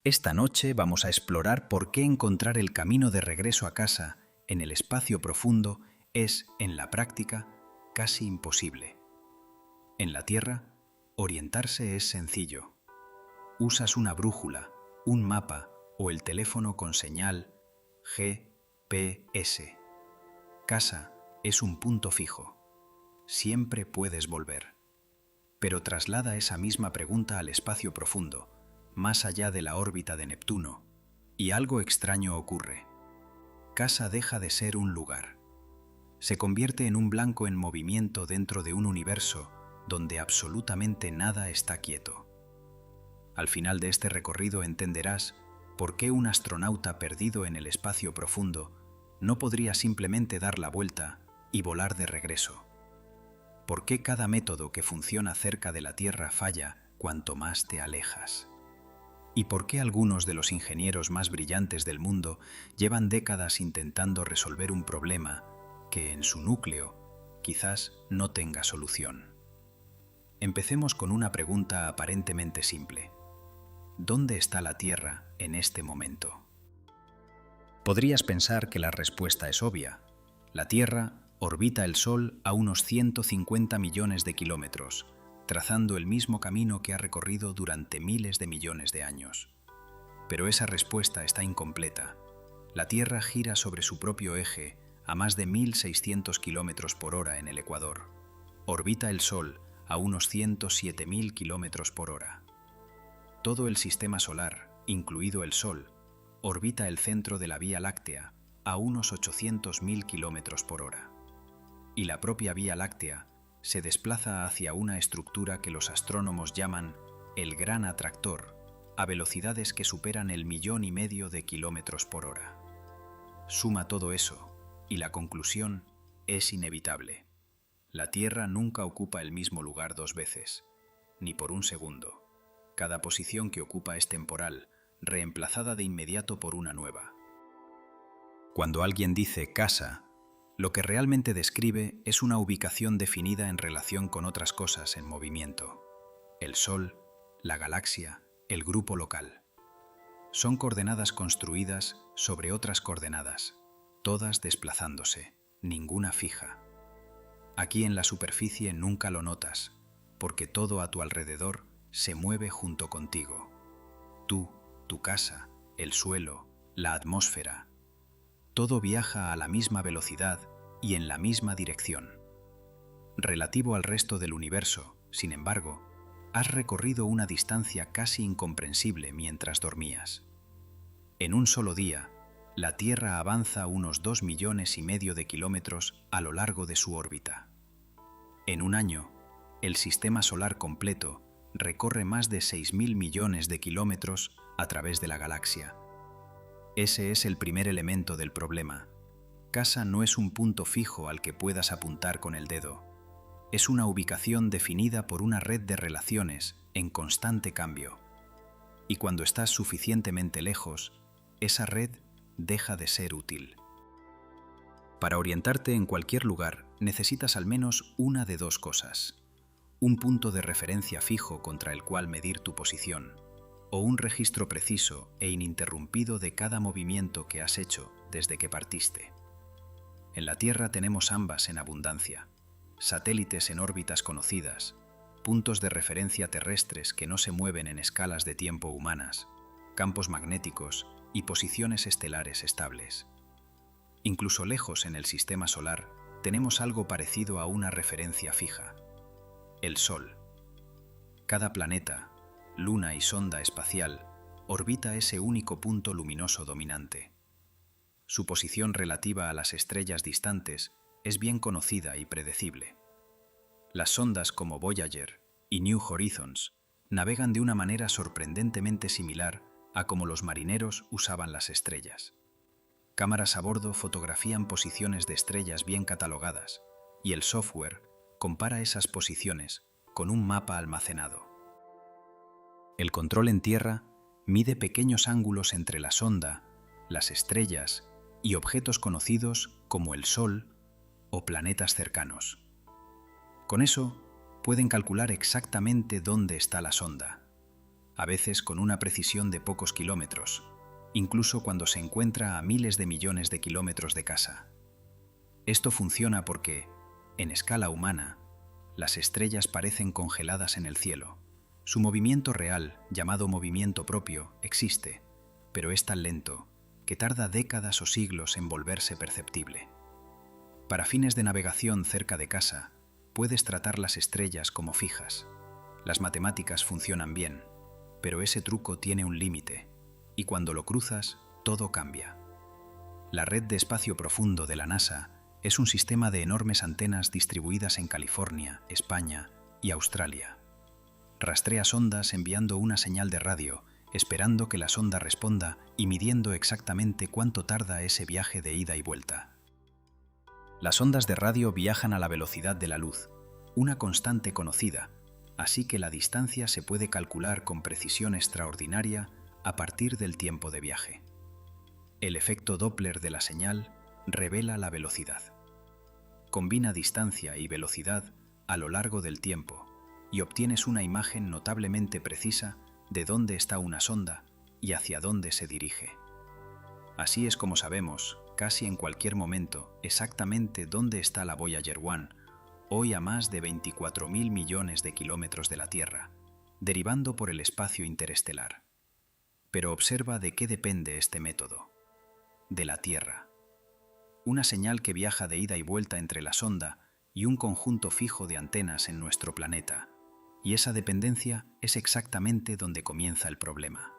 Esta noche vamos a explorar por qué encontrar el camino de regreso a casa en el espacio profundo es, en la práctica, casi imposible. En la Tierra, orientarse es sencillo. Usas una brújula, un mapa o el teléfono con señal GPS. Casa es un punto fijo. Siempre puedes volver. Pero traslada esa misma pregunta al espacio profundo, más allá de la órbita de Neptuno, y algo extraño ocurre. Casa deja de ser un lugar. Se convierte en un blanco en movimiento dentro de un universo donde absolutamente nada está quieto. Al final de este recorrido entenderás por qué un astronauta perdido en el espacio profundo no podría simplemente dar la vuelta y volar de regreso. ¿Por qué cada método que funciona cerca de la Tierra falla cuanto más te alejas? ¿Y por qué algunos de los ingenieros más brillantes del mundo llevan décadas intentando resolver un problema que en su núcleo quizás no tenga solución? Empecemos con una pregunta aparentemente simple. ¿Dónde está la Tierra en este momento? Podrías pensar que la respuesta es obvia. La Tierra orbita el Sol a unos 150 millones de kilómetros, trazando el mismo camino que ha recorrido durante miles de millones de años. Pero esa respuesta está incompleta. La Tierra gira sobre su propio eje a más de 1.600 kilómetros por hora en el ecuador. Orbita el Sol a unos 107.000 kilómetros por hora. Todo el sistema solar, incluido el Sol, orbita el centro de la Vía Láctea a unos 800.000 kilómetros por hora. Y la propia Vía Láctea se desplaza hacia una estructura que los astrónomos llaman el Gran Atractor, a velocidades que superan el 1,5 millones de kilómetros por hora. Suma todo eso, y la conclusión es inevitable. La Tierra nunca ocupa el mismo lugar dos veces, ni por un segundo. Cada posición que ocupa es temporal, reemplazada de inmediato por una nueva. Cuando alguien dice casa, lo que realmente describe es una ubicación definida en relación con otras cosas en movimiento. El Sol, la galaxia, el grupo local. Son coordenadas construidas sobre otras coordenadas, todas desplazándose, ninguna fija. Aquí en la superficie nunca lo notas, porque todo a tu alrededor se mueve junto contigo. Tú, tu casa, el suelo, la atmósfera. Todo viaja a la misma velocidad y en la misma dirección. Relativo al resto del universo, sin embargo, has recorrido una distancia casi incomprensible mientras dormías. En un solo día, la Tierra avanza unos 2,5 millones de kilómetros a lo largo de su órbita. En un año, el sistema solar completo recorre más de 6.000 millones de kilómetros a través de la galaxia. Ese es el primer elemento del problema. Casa no es un punto fijo al que puedas apuntar con el dedo. Es una ubicación definida por una red de relaciones en constante cambio. Y cuando estás suficientemente lejos, esa red deja de ser útil. Para orientarte en cualquier lugar, necesitas al menos una de dos cosas: un punto de referencia fijo contra el cual medir tu posición, o un registro preciso e ininterrumpido de cada movimiento que has hecho desde que partiste. En la Tierra tenemos ambas en abundancia: satélites en órbitas conocidas, puntos de referencia terrestres que no se mueven en escalas de tiempo humanas, campos magnéticos y posiciones estelares estables. Incluso lejos en el sistema solar, tenemos algo parecido a una referencia fija: el Sol. Cada planeta, luna y sonda espacial orbita ese único punto luminoso dominante. Su posición relativa a las estrellas distantes es bien conocida y predecible. Las sondas como Voyager y New Horizons navegan de una manera sorprendentemente similar a como los marineros usaban las estrellas. Cámaras a bordo fotografían posiciones de estrellas bien catalogadas, y el software compara esas posiciones con un mapa almacenado. El control en tierra mide pequeños ángulos entre la sonda, las estrellas y objetos conocidos como el Sol o planetas cercanos. Con eso, pueden calcular exactamente dónde está la sonda. a veces con una precisión de pocos kilómetros, incluso cuando se encuentra a miles de millones de kilómetros de casa. Esto funciona porque, en escala humana, las estrellas parecen congeladas en el cielo. Su movimiento real, llamado movimiento propio, existe, pero es tan lento que tarda décadas o siglos en volverse perceptible. Para fines de navegación cerca de casa, puedes tratar las estrellas como fijas. Las matemáticas funcionan bien, pero ese truco tiene un límite, y cuando lo cruzas, todo cambia. La red de espacio profundo de la NASA es un sistema de enormes antenas distribuidas en California, España y Australia. Rastrea sondas enviando una señal de radio, esperando que la sonda responda y midiendo exactamente cuánto tarda ese viaje de ida y vuelta. Las ondas de radio viajan a la velocidad de la luz, una constante conocida, así que la distancia se puede calcular con precisión extraordinaria a partir del tiempo de viaje. El efecto Doppler de la señal revela la velocidad. Combina distancia y velocidad a lo largo del tiempo y obtienes una imagen notablemente precisa de dónde está una sonda y hacia dónde se dirige. Así es como sabemos, casi en cualquier momento, exactamente dónde está la Voyager 1, hoy a más de 24.000 millones de kilómetros de la Tierra, derivando por el espacio interestelar. Pero observa de qué depende este método. De la Tierra. Una señal que viaja de ida y vuelta entre la sonda y un conjunto fijo de antenas en nuestro planeta. Y esa dependencia es exactamente donde comienza el problema.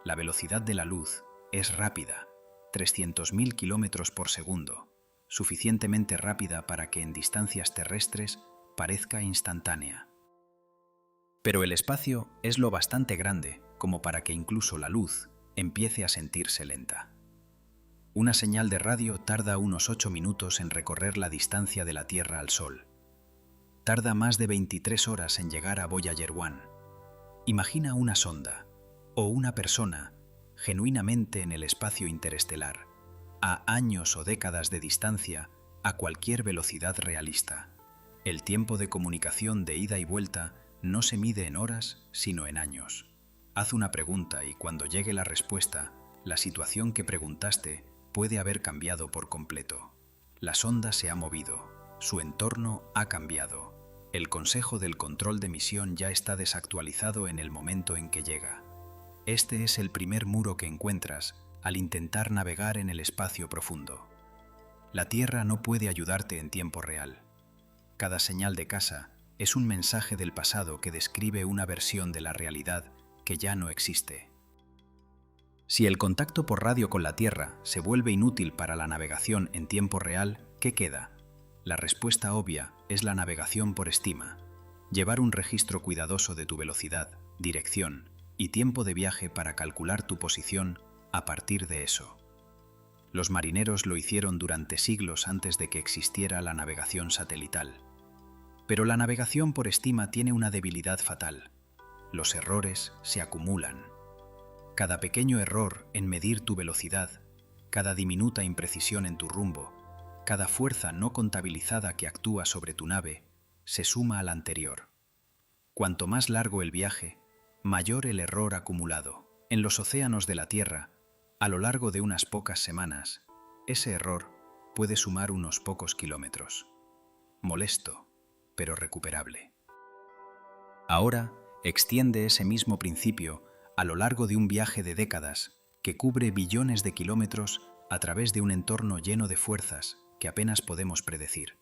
La velocidad de la luz es rápida, 300.000 kilómetros por segundo, suficientemente rápida para que en distancias terrestres parezca instantánea. Pero el espacio es lo bastante grande como para que incluso la luz empiece a sentirse lenta. Una señal de radio tarda unos 8 minutos en recorrer la distancia de la Tierra al Sol. Tarda más de 23 horas en llegar a Voyager 1. Imagina una sonda, o una persona, genuinamente en el espacio interestelar, a años o décadas de distancia, a cualquier velocidad realista. El tiempo de comunicación de ida y vuelta no se mide en horas, sino en años. Haz una pregunta y cuando llegue la respuesta, la situación que preguntaste puede haber cambiado por completo. La sonda se ha movido, su entorno ha cambiado. El consejo del control de misión ya está desactualizado en el momento en que llega. Este es el primer muro que encuentras al intentar navegar en el espacio profundo. La Tierra no puede ayudarte en tiempo real. Cada señal de casa es un mensaje del pasado que describe una versión de la realidad que ya no existe. Si el contacto por radio con la Tierra se vuelve inútil para la navegación en tiempo real, ¿qué queda? La respuesta obvia es la navegación por estima. Llevar un registro cuidadoso de tu velocidad, dirección y tiempo de viaje para calcular tu posición a partir de eso. Los marineros lo hicieron durante siglos antes de que existiera la navegación satelital. Pero la navegación por estima tiene una debilidad fatal. Los errores se acumulan. Cada pequeño error en medir tu velocidad, cada diminuta imprecisión en tu rumbo, cada fuerza no contabilizada que actúa sobre tu nave, se suma al anterior. Cuanto más largo el viaje, mayor el error acumulado. En los océanos de la Tierra, a lo largo de unas pocas semanas, ese error puede sumar unos pocos kilómetros. Molesto, pero recuperable. Ahora, extiende ese mismo principio a lo largo de un viaje de décadas que cubre billones de kilómetros a través de un entorno lleno de fuerzas que apenas podemos predecir.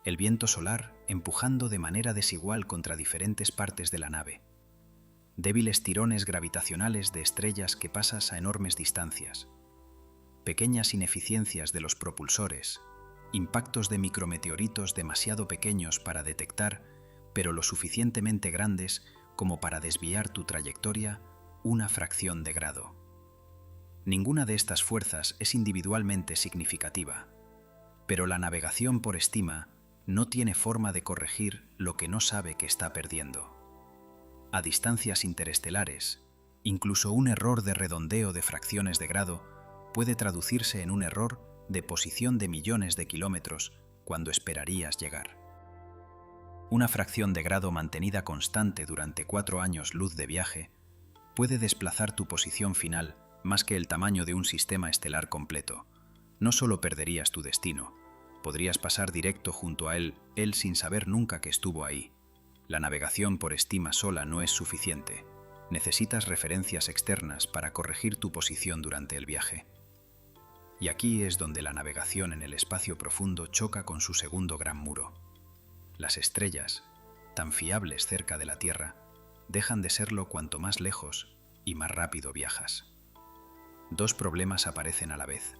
El viento solar empujando de manera desigual contra diferentes partes de la nave. Débiles tirones gravitacionales de estrellas que pasas a enormes distancias. Pequeñas ineficiencias de los propulsores. Impactos de micrometeoritos demasiado pequeños para detectar, pero lo suficientemente grandes como para desviar tu trayectoria una fracción de grado. Ninguna de estas fuerzas es individualmente significativa, pero la navegación por estima no tiene forma de corregir lo que no sabe que está perdiendo. A distancias interestelares, incluso un error de redondeo de fracciones de grado puede traducirse en un error de posición de millones de kilómetros cuando esperarías llegar. Una fracción de grado mantenida constante durante 4 años luz de viaje puede desplazar tu posición final más que el tamaño de un sistema estelar completo. No solo perderías tu destino, podrías pasar directo junto a él sin saber nunca que estuvo ahí. La navegación por estima sola no es suficiente. Necesitas referencias externas para corregir tu posición durante el viaje. Y aquí es donde la navegación en el espacio profundo choca con su segundo gran muro. Las estrellas, tan fiables cerca de la Tierra, dejan de serlo cuanto más lejos y más rápido viajas. Dos problemas aparecen a la vez.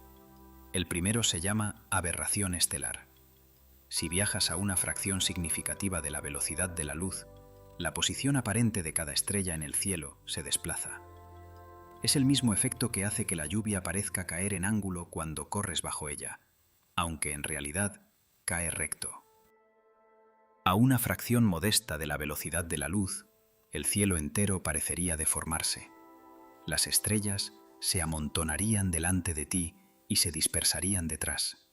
El primero se llama aberración estelar. Si viajas a una fracción significativa de la velocidad de la luz, la posición aparente de cada estrella en el cielo se desplaza. Es el mismo efecto que hace que la lluvia parezca caer en ángulo cuando corres bajo ella, aunque en realidad cae recto. A una fracción modesta de la velocidad de la luz, el cielo entero parecería deformarse. Las estrellas se amontonarían delante de ti y se dispersarían detrás.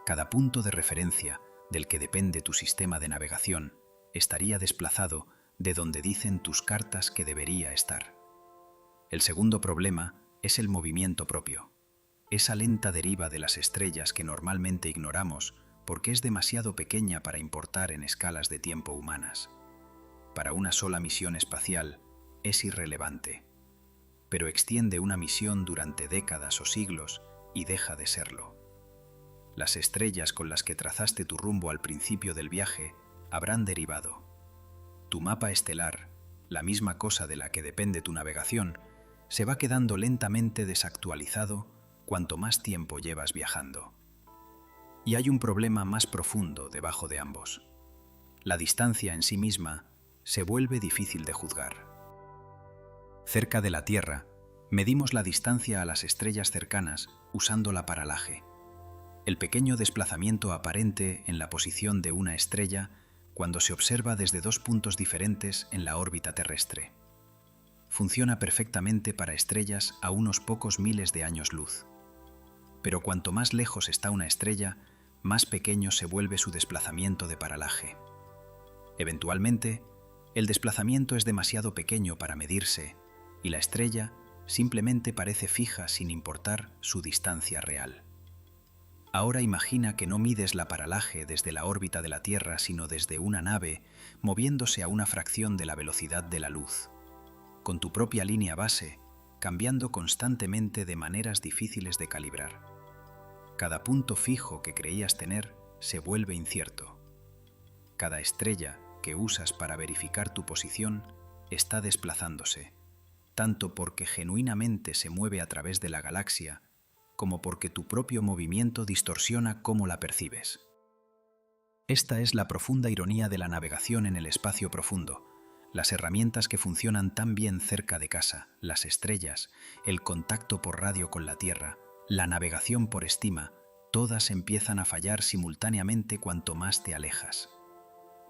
Cada punto de referencia del que depende tu sistema de navegación estaría desplazado de donde dicen tus cartas que debería estar. El segundo problema es el movimiento propio, esa lenta deriva de las estrellas que normalmente ignoramos porque es demasiado pequeña para importar en escalas de tiempo humanas. Para una sola misión espacial es irrelevante, pero extiende una misión durante décadas o siglos y deja de serlo. Las estrellas con las que trazaste tu rumbo al principio del viaje habrán derivado. Tu mapa estelar, la misma cosa de la que depende tu navegación, se va quedando lentamente desactualizado cuanto más tiempo llevas viajando. Y hay un problema más profundo debajo de ambos. La distancia en sí misma se vuelve difícil de juzgar. Cerca de la Tierra, medimos la distancia a las estrellas cercanas usando la paralaje, el pequeño desplazamiento aparente en la posición de una estrella cuando se observa desde dos puntos diferentes en la órbita terrestre. Funciona perfectamente para estrellas a unos pocos miles de años luz. Pero cuanto más lejos está una estrella, más pequeño se vuelve su desplazamiento de paralaje. Eventualmente, el desplazamiento es demasiado pequeño para medirse y la estrella simplemente parece fija sin importar su distancia real. Ahora imagina que no mides la paralaje desde la órbita de la Tierra, sino desde una nave moviéndose a una fracción de la velocidad de la luz, con tu propia línea base, cambiando constantemente de maneras difíciles de calibrar. Cada punto fijo que creías tener se vuelve incierto. Cada estrella que usas para verificar tu posición está desplazándose, tanto porque genuinamente se mueve a través de la galaxia, como porque tu propio movimiento distorsiona cómo la percibes. Esta es la profunda ironía de la navegación en el espacio profundo. Las herramientas que funcionan tan bien cerca de casa, las estrellas, el contacto por radio con la Tierra, la navegación por estima, todas empiezan a fallar simultáneamente cuanto más te alejas.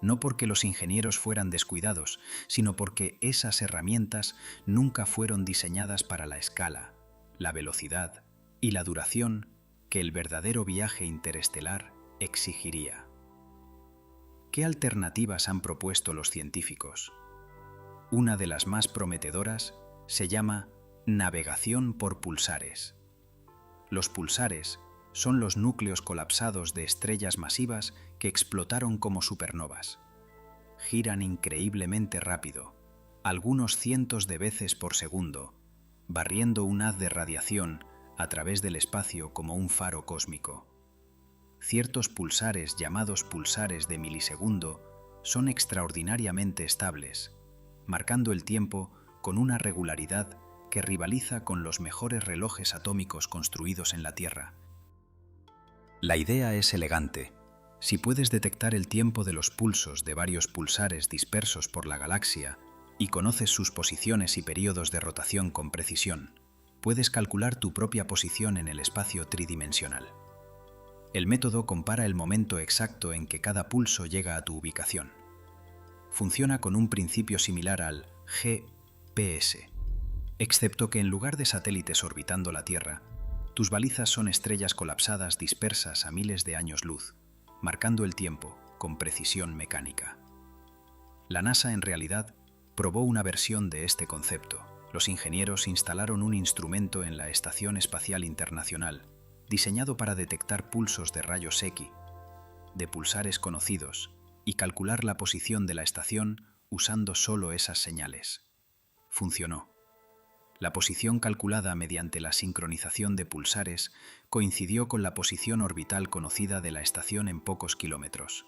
No porque los ingenieros fueran descuidados, sino porque esas herramientas nunca fueron diseñadas para la escala, la velocidad y la duración que el verdadero viaje interestelar exigiría. ¿Qué alternativas han propuesto los científicos? Una de las más prometedoras se llama navegación por pulsares. Los pulsares son los núcleos colapsados de estrellas masivas que explotaron como supernovas. Giran increíblemente rápido, algunos cientos de veces por segundo, barriendo un haz de radiación a través del espacio como un faro cósmico. Ciertos pulsares, llamados pulsares de milisegundo, son extraordinariamente estables, marcando el tiempo con una regularidad que rivaliza con los mejores relojes atómicos construidos en la Tierra. La idea es elegante. Si puedes detectar el tiempo de los pulsos de varios pulsares dispersos por la galaxia y conoces sus posiciones y períodos de rotación con precisión, puedes calcular tu propia posición en el espacio tridimensional. El método compara el momento exacto en que cada pulso llega a tu ubicación. Funciona con un principio similar al GPS, excepto que en lugar de satélites orbitando la Tierra, tus balizas son estrellas colapsadas dispersas a miles de años luz, marcando el tiempo con precisión mecánica. La NASA en realidad probó una versión de este concepto, Los ingenieros instalaron un instrumento en la Estación Espacial Internacional, diseñado para detectar pulsos de rayos X, de pulsares conocidos, y calcular la posición de la estación usando solo esas señales. Funcionó. La posición calculada mediante la sincronización de pulsares coincidió con la posición orbital conocida de la estación en pocos kilómetros.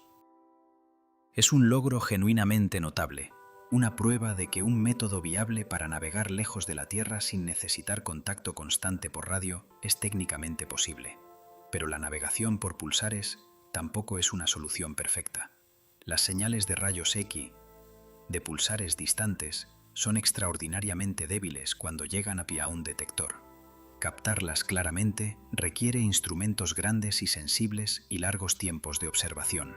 Es un logro genuinamente notable, una prueba de que un método viable para navegar lejos de la Tierra sin necesitar contacto constante por radio es técnicamente posible. Pero la navegación por pulsares tampoco es una solución perfecta. Las señales de rayos X, de pulsares distantes, son extraordinariamente débiles cuando llegan a un detector. Captarlas claramente requiere instrumentos grandes y sensibles y largos tiempos de observación.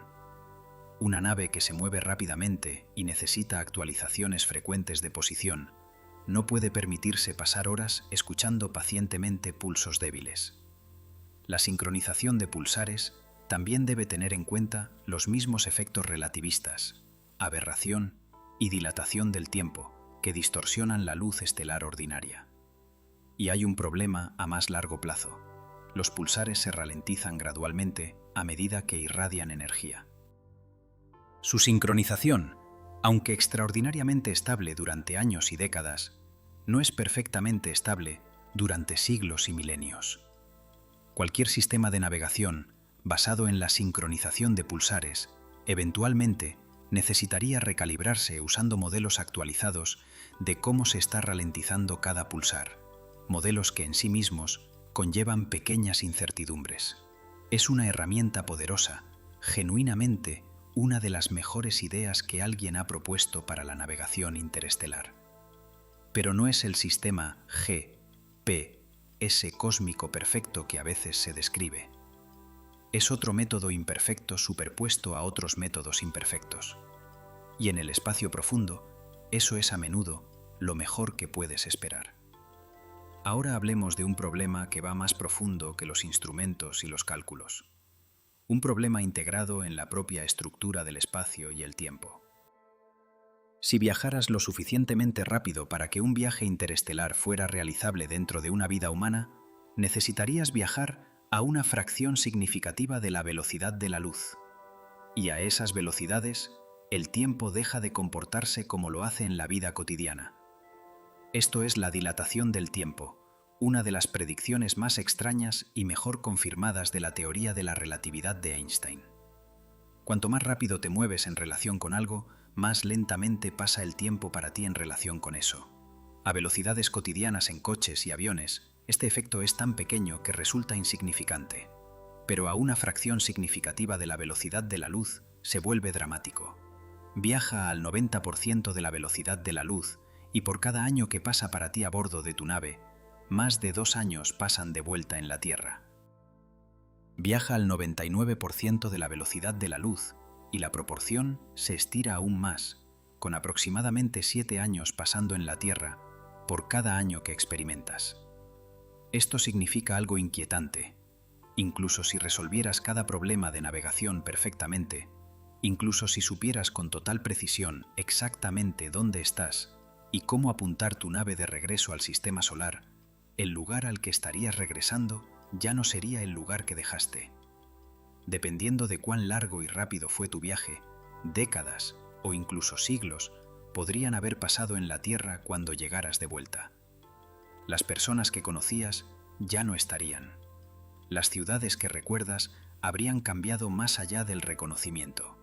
Una nave que se mueve rápidamente y necesita actualizaciones frecuentes de posición no puede permitirse pasar horas escuchando pacientemente pulsos débiles. La sincronización de pulsares también debe tener en cuenta los mismos efectos relativistas, aberración y dilatación del tiempo, que distorsionan la luz estelar ordinaria. Y hay un problema a más largo plazo. Los pulsares se ralentizan gradualmente a medida que irradian energía. Su sincronización, aunque extraordinariamente estable durante años y décadas, no es perfectamente estable durante siglos y milenios. Cualquier sistema de navegación basado en la sincronización de pulsares eventualmente necesitaría recalibrarse usando modelos actualizados de cómo se está ralentizando cada pulsar, modelos que en sí mismos conllevan pequeñas incertidumbres. Es una herramienta poderosa, genuinamente una de las mejores ideas que alguien ha propuesto para la navegación interestelar. Pero no es el sistema GPS cósmico perfecto que a veces se describe. Es otro método imperfecto superpuesto a otros métodos imperfectos. Y en el espacio profundo, eso es a menudo lo mejor que puedes esperar. Ahora hablemos de un problema que va más profundo que los instrumentos y los cálculos. Un problema integrado en la propia estructura del espacio y el tiempo. Si viajaras lo suficientemente rápido para que un viaje interestelar fuera realizable dentro de una vida humana, necesitarías viajar a una fracción significativa de la velocidad de la luz. Y a esas velocidades, el tiempo deja de comportarse como lo hace en la vida cotidiana. Esto es la dilatación del tiempo, una de las predicciones más extrañas y mejor confirmadas de la teoría de la relatividad de Einstein. Cuanto más rápido te mueves en relación con algo, más lentamente pasa el tiempo para ti en relación con eso. A velocidades cotidianas en coches y aviones, este efecto es tan pequeño que resulta insignificante. Pero a una fracción significativa de la velocidad de la luz se vuelve dramático. Viaja al 90% de la velocidad de la luz y por cada año que pasa para ti a bordo de tu nave, más de 2 años pasan de vuelta en la Tierra. Viaja al 99% de la velocidad de la luz y la proporción se estira aún más, con aproximadamente 7 años pasando en la Tierra por cada año que experimentas. Esto significa algo inquietante. Incluso si resolvieras cada problema de navegación perfectamente, incluso si supieras con total precisión exactamente dónde estás y cómo apuntar tu nave de regreso al sistema solar, el lugar al que estarías regresando ya no sería el lugar que dejaste. Dependiendo de cuán largo y rápido fue tu viaje, décadas o incluso siglos podrían haber pasado en la Tierra cuando llegaras de vuelta. Las personas que conocías ya no estarían. Las ciudades que recuerdas habrían cambiado más allá del reconocimiento.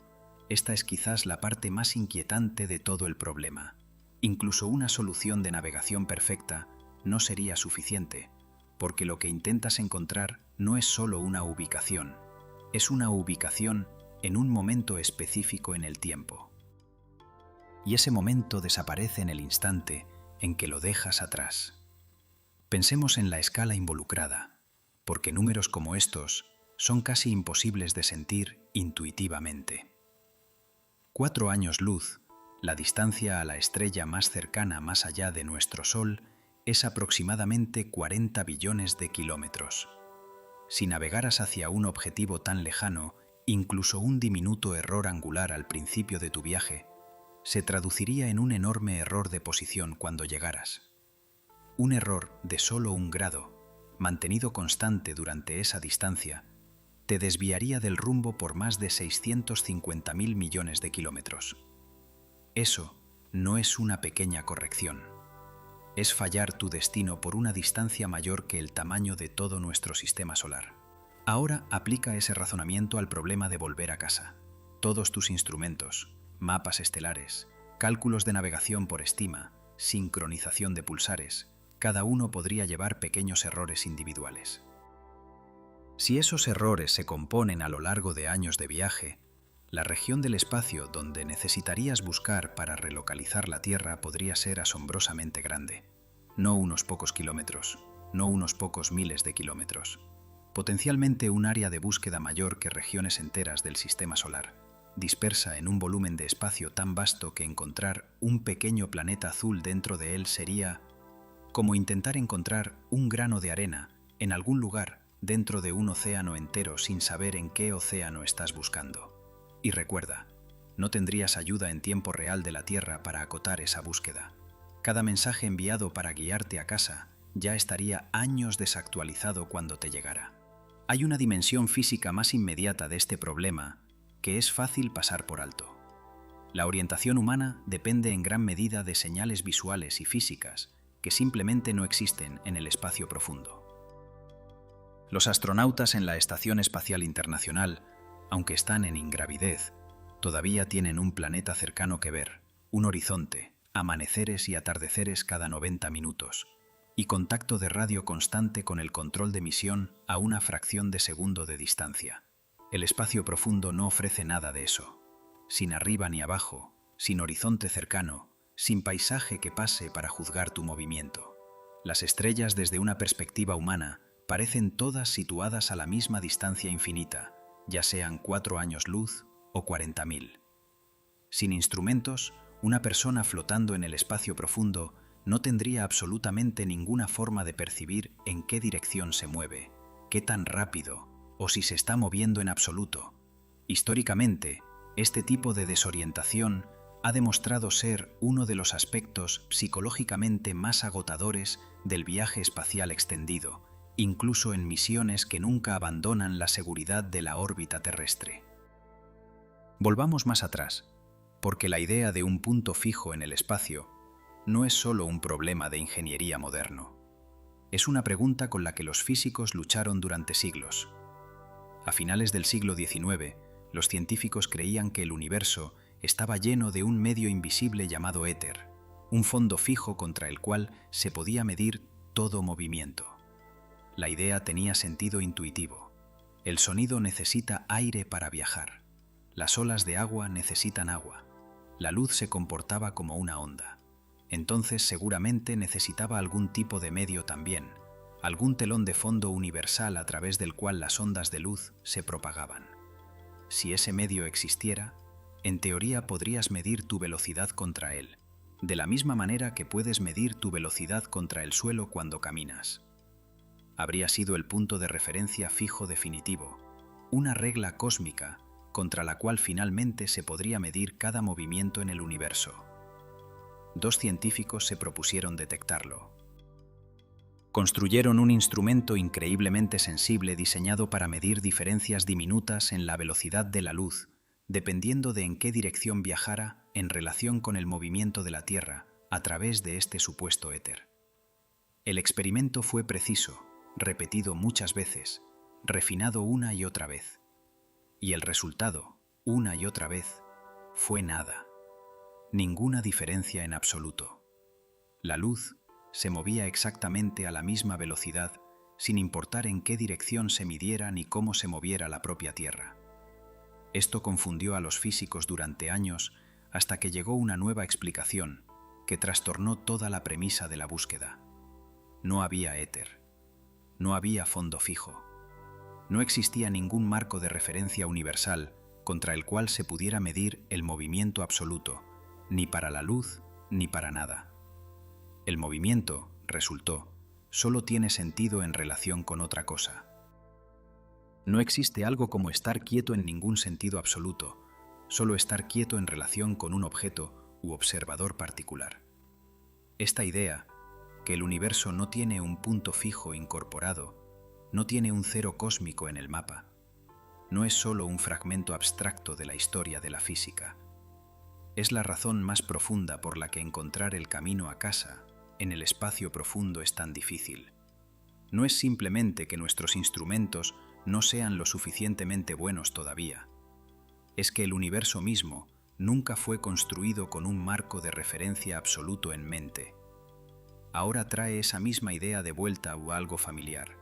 Esta es quizás la parte más inquietante de todo el problema. Incluso una solución de navegación perfecta no sería suficiente, porque lo que intentas encontrar no es solo una ubicación, es una ubicación en un momento específico en el tiempo. Y ese momento desaparece en el instante en que lo dejas atrás. Pensemos en la escala involucrada, porque números como estos son casi imposibles de sentir intuitivamente. 4 años luz, la distancia a la estrella más cercana más allá de nuestro Sol, es aproximadamente 40 billones de kilómetros. Si navegaras hacia un objetivo tan lejano, incluso un diminuto error angular al principio de tu viaje se traduciría en un enorme error de posición cuando llegaras. Un error de solo 1 grado, mantenido constante durante esa distancia, te desviaría del rumbo por más de 650.000 millones de kilómetros. Eso no es una pequeña corrección. Es fallar tu destino por una distancia mayor que el tamaño de todo nuestro sistema solar. Ahora aplica ese razonamiento al problema de volver a casa. Todos tus instrumentos, mapas estelares, cálculos de navegación por estima, sincronización de pulsares, cada uno podría llevar pequeños errores individuales. Si esos errores se componen a lo largo de años de viaje, la región del espacio donde necesitarías buscar para relocalizar la Tierra podría ser asombrosamente grande. No unos pocos kilómetros, no unos pocos miles de kilómetros. Potencialmente un área de búsqueda mayor que regiones enteras del sistema solar, dispersa en un volumen de espacio tan vasto que encontrar un pequeño planeta azul dentro de él sería como intentar encontrar un grano de arena en algún lugar dentro de un océano entero sin saber en qué océano estás buscando. Y recuerda, no tendrías ayuda en tiempo real de la Tierra para acotar esa búsqueda. Cada mensaje enviado para guiarte a casa ya estaría años desactualizado cuando te llegara. Hay una dimensión física más inmediata de este problema que es fácil pasar por alto. La orientación humana depende en gran medida de señales visuales y físicas que simplemente no existen en el espacio profundo. Los astronautas en la Estación Espacial Internacional, aunque están en ingravidez, todavía tienen un planeta cercano que ver, un horizonte, amaneceres y atardeceres cada 90 minutos, y contacto de radio constante con el control de misión a una fracción de segundo de distancia. El espacio profundo no ofrece nada de eso. Sin arriba ni abajo, sin horizonte cercano, sin paisaje que pase para juzgar tu movimiento. Las estrellas desde una perspectiva humana parecen todas situadas a la misma distancia infinita, ya sean 4 años luz o 40.000. Sin instrumentos, una persona flotando en el espacio profundo no tendría absolutamente ninguna forma de percibir en qué dirección se mueve, qué tan rápido, o si se está moviendo en absoluto. Históricamente, este tipo de desorientación ha demostrado ser uno de los aspectos psicológicamente más agotadores del viaje espacial extendido, incluso en misiones que nunca abandonan la seguridad de la órbita terrestre. Volvamos más atrás, porque la idea de un punto fijo en el espacio no es solo un problema de ingeniería moderno. Es una pregunta con la que los físicos lucharon durante siglos. A finales del siglo XIX, los científicos creían que el universo estaba lleno de un medio invisible llamado éter, un fondo fijo contra el cual se podía medir todo movimiento. La idea tenía sentido intuitivo. El sonido necesita aire para viajar. Las olas de agua necesitan agua. La luz se comportaba como una onda. Entonces seguramente necesitaba algún tipo de medio también, algún telón de fondo universal a través del cual las ondas de luz se propagaban. Si ese medio existiera, en teoría podrías medir tu velocidad contra él, de la misma manera que puedes medir tu velocidad contra el suelo cuando caminas. Habría sido el punto de referencia fijo definitivo, una regla cósmica contra la cual finalmente se podría medir cada movimiento en el universo. 2 científicos se propusieron detectarlo. Construyeron un instrumento increíblemente sensible diseñado para medir diferencias diminutas en la velocidad de la luz, dependiendo de en qué dirección viajara en relación con el movimiento de la Tierra a través de este supuesto éter. El experimento fue preciso, repetido muchas veces, refinado una y otra vez. Y el resultado, una y otra vez, fue nada. Ninguna diferencia en absoluto. La luz se movía exactamente a la misma velocidad, sin importar en qué dirección se midiera ni cómo se moviera la propia Tierra. Esto confundió a los físicos durante años hasta que llegó una nueva explicación que trastornó toda la premisa de la búsqueda. No había éter. No había fondo fijo. No existía ningún marco de referencia universal contra el cual se pudiera medir el movimiento absoluto, ni para la luz ni para nada. El movimiento, resultó, solo tiene sentido en relación con otra cosa. No existe algo como estar quieto en ningún sentido absoluto, solo estar quieto en relación con un objeto u observador particular. Esta idea, que el universo no tiene un punto fijo incorporado, no tiene un cero cósmico en el mapa. No es solo un fragmento abstracto de la historia de la física. Es la razón más profunda por la que encontrar el camino a casa en el espacio profundo es tan difícil. No es simplemente que nuestros instrumentos no sean lo suficientemente buenos todavía. Es que el universo mismo nunca fue construido con un marco de referencia absoluto en mente. Ahora trae esa misma idea de vuelta o algo familiar,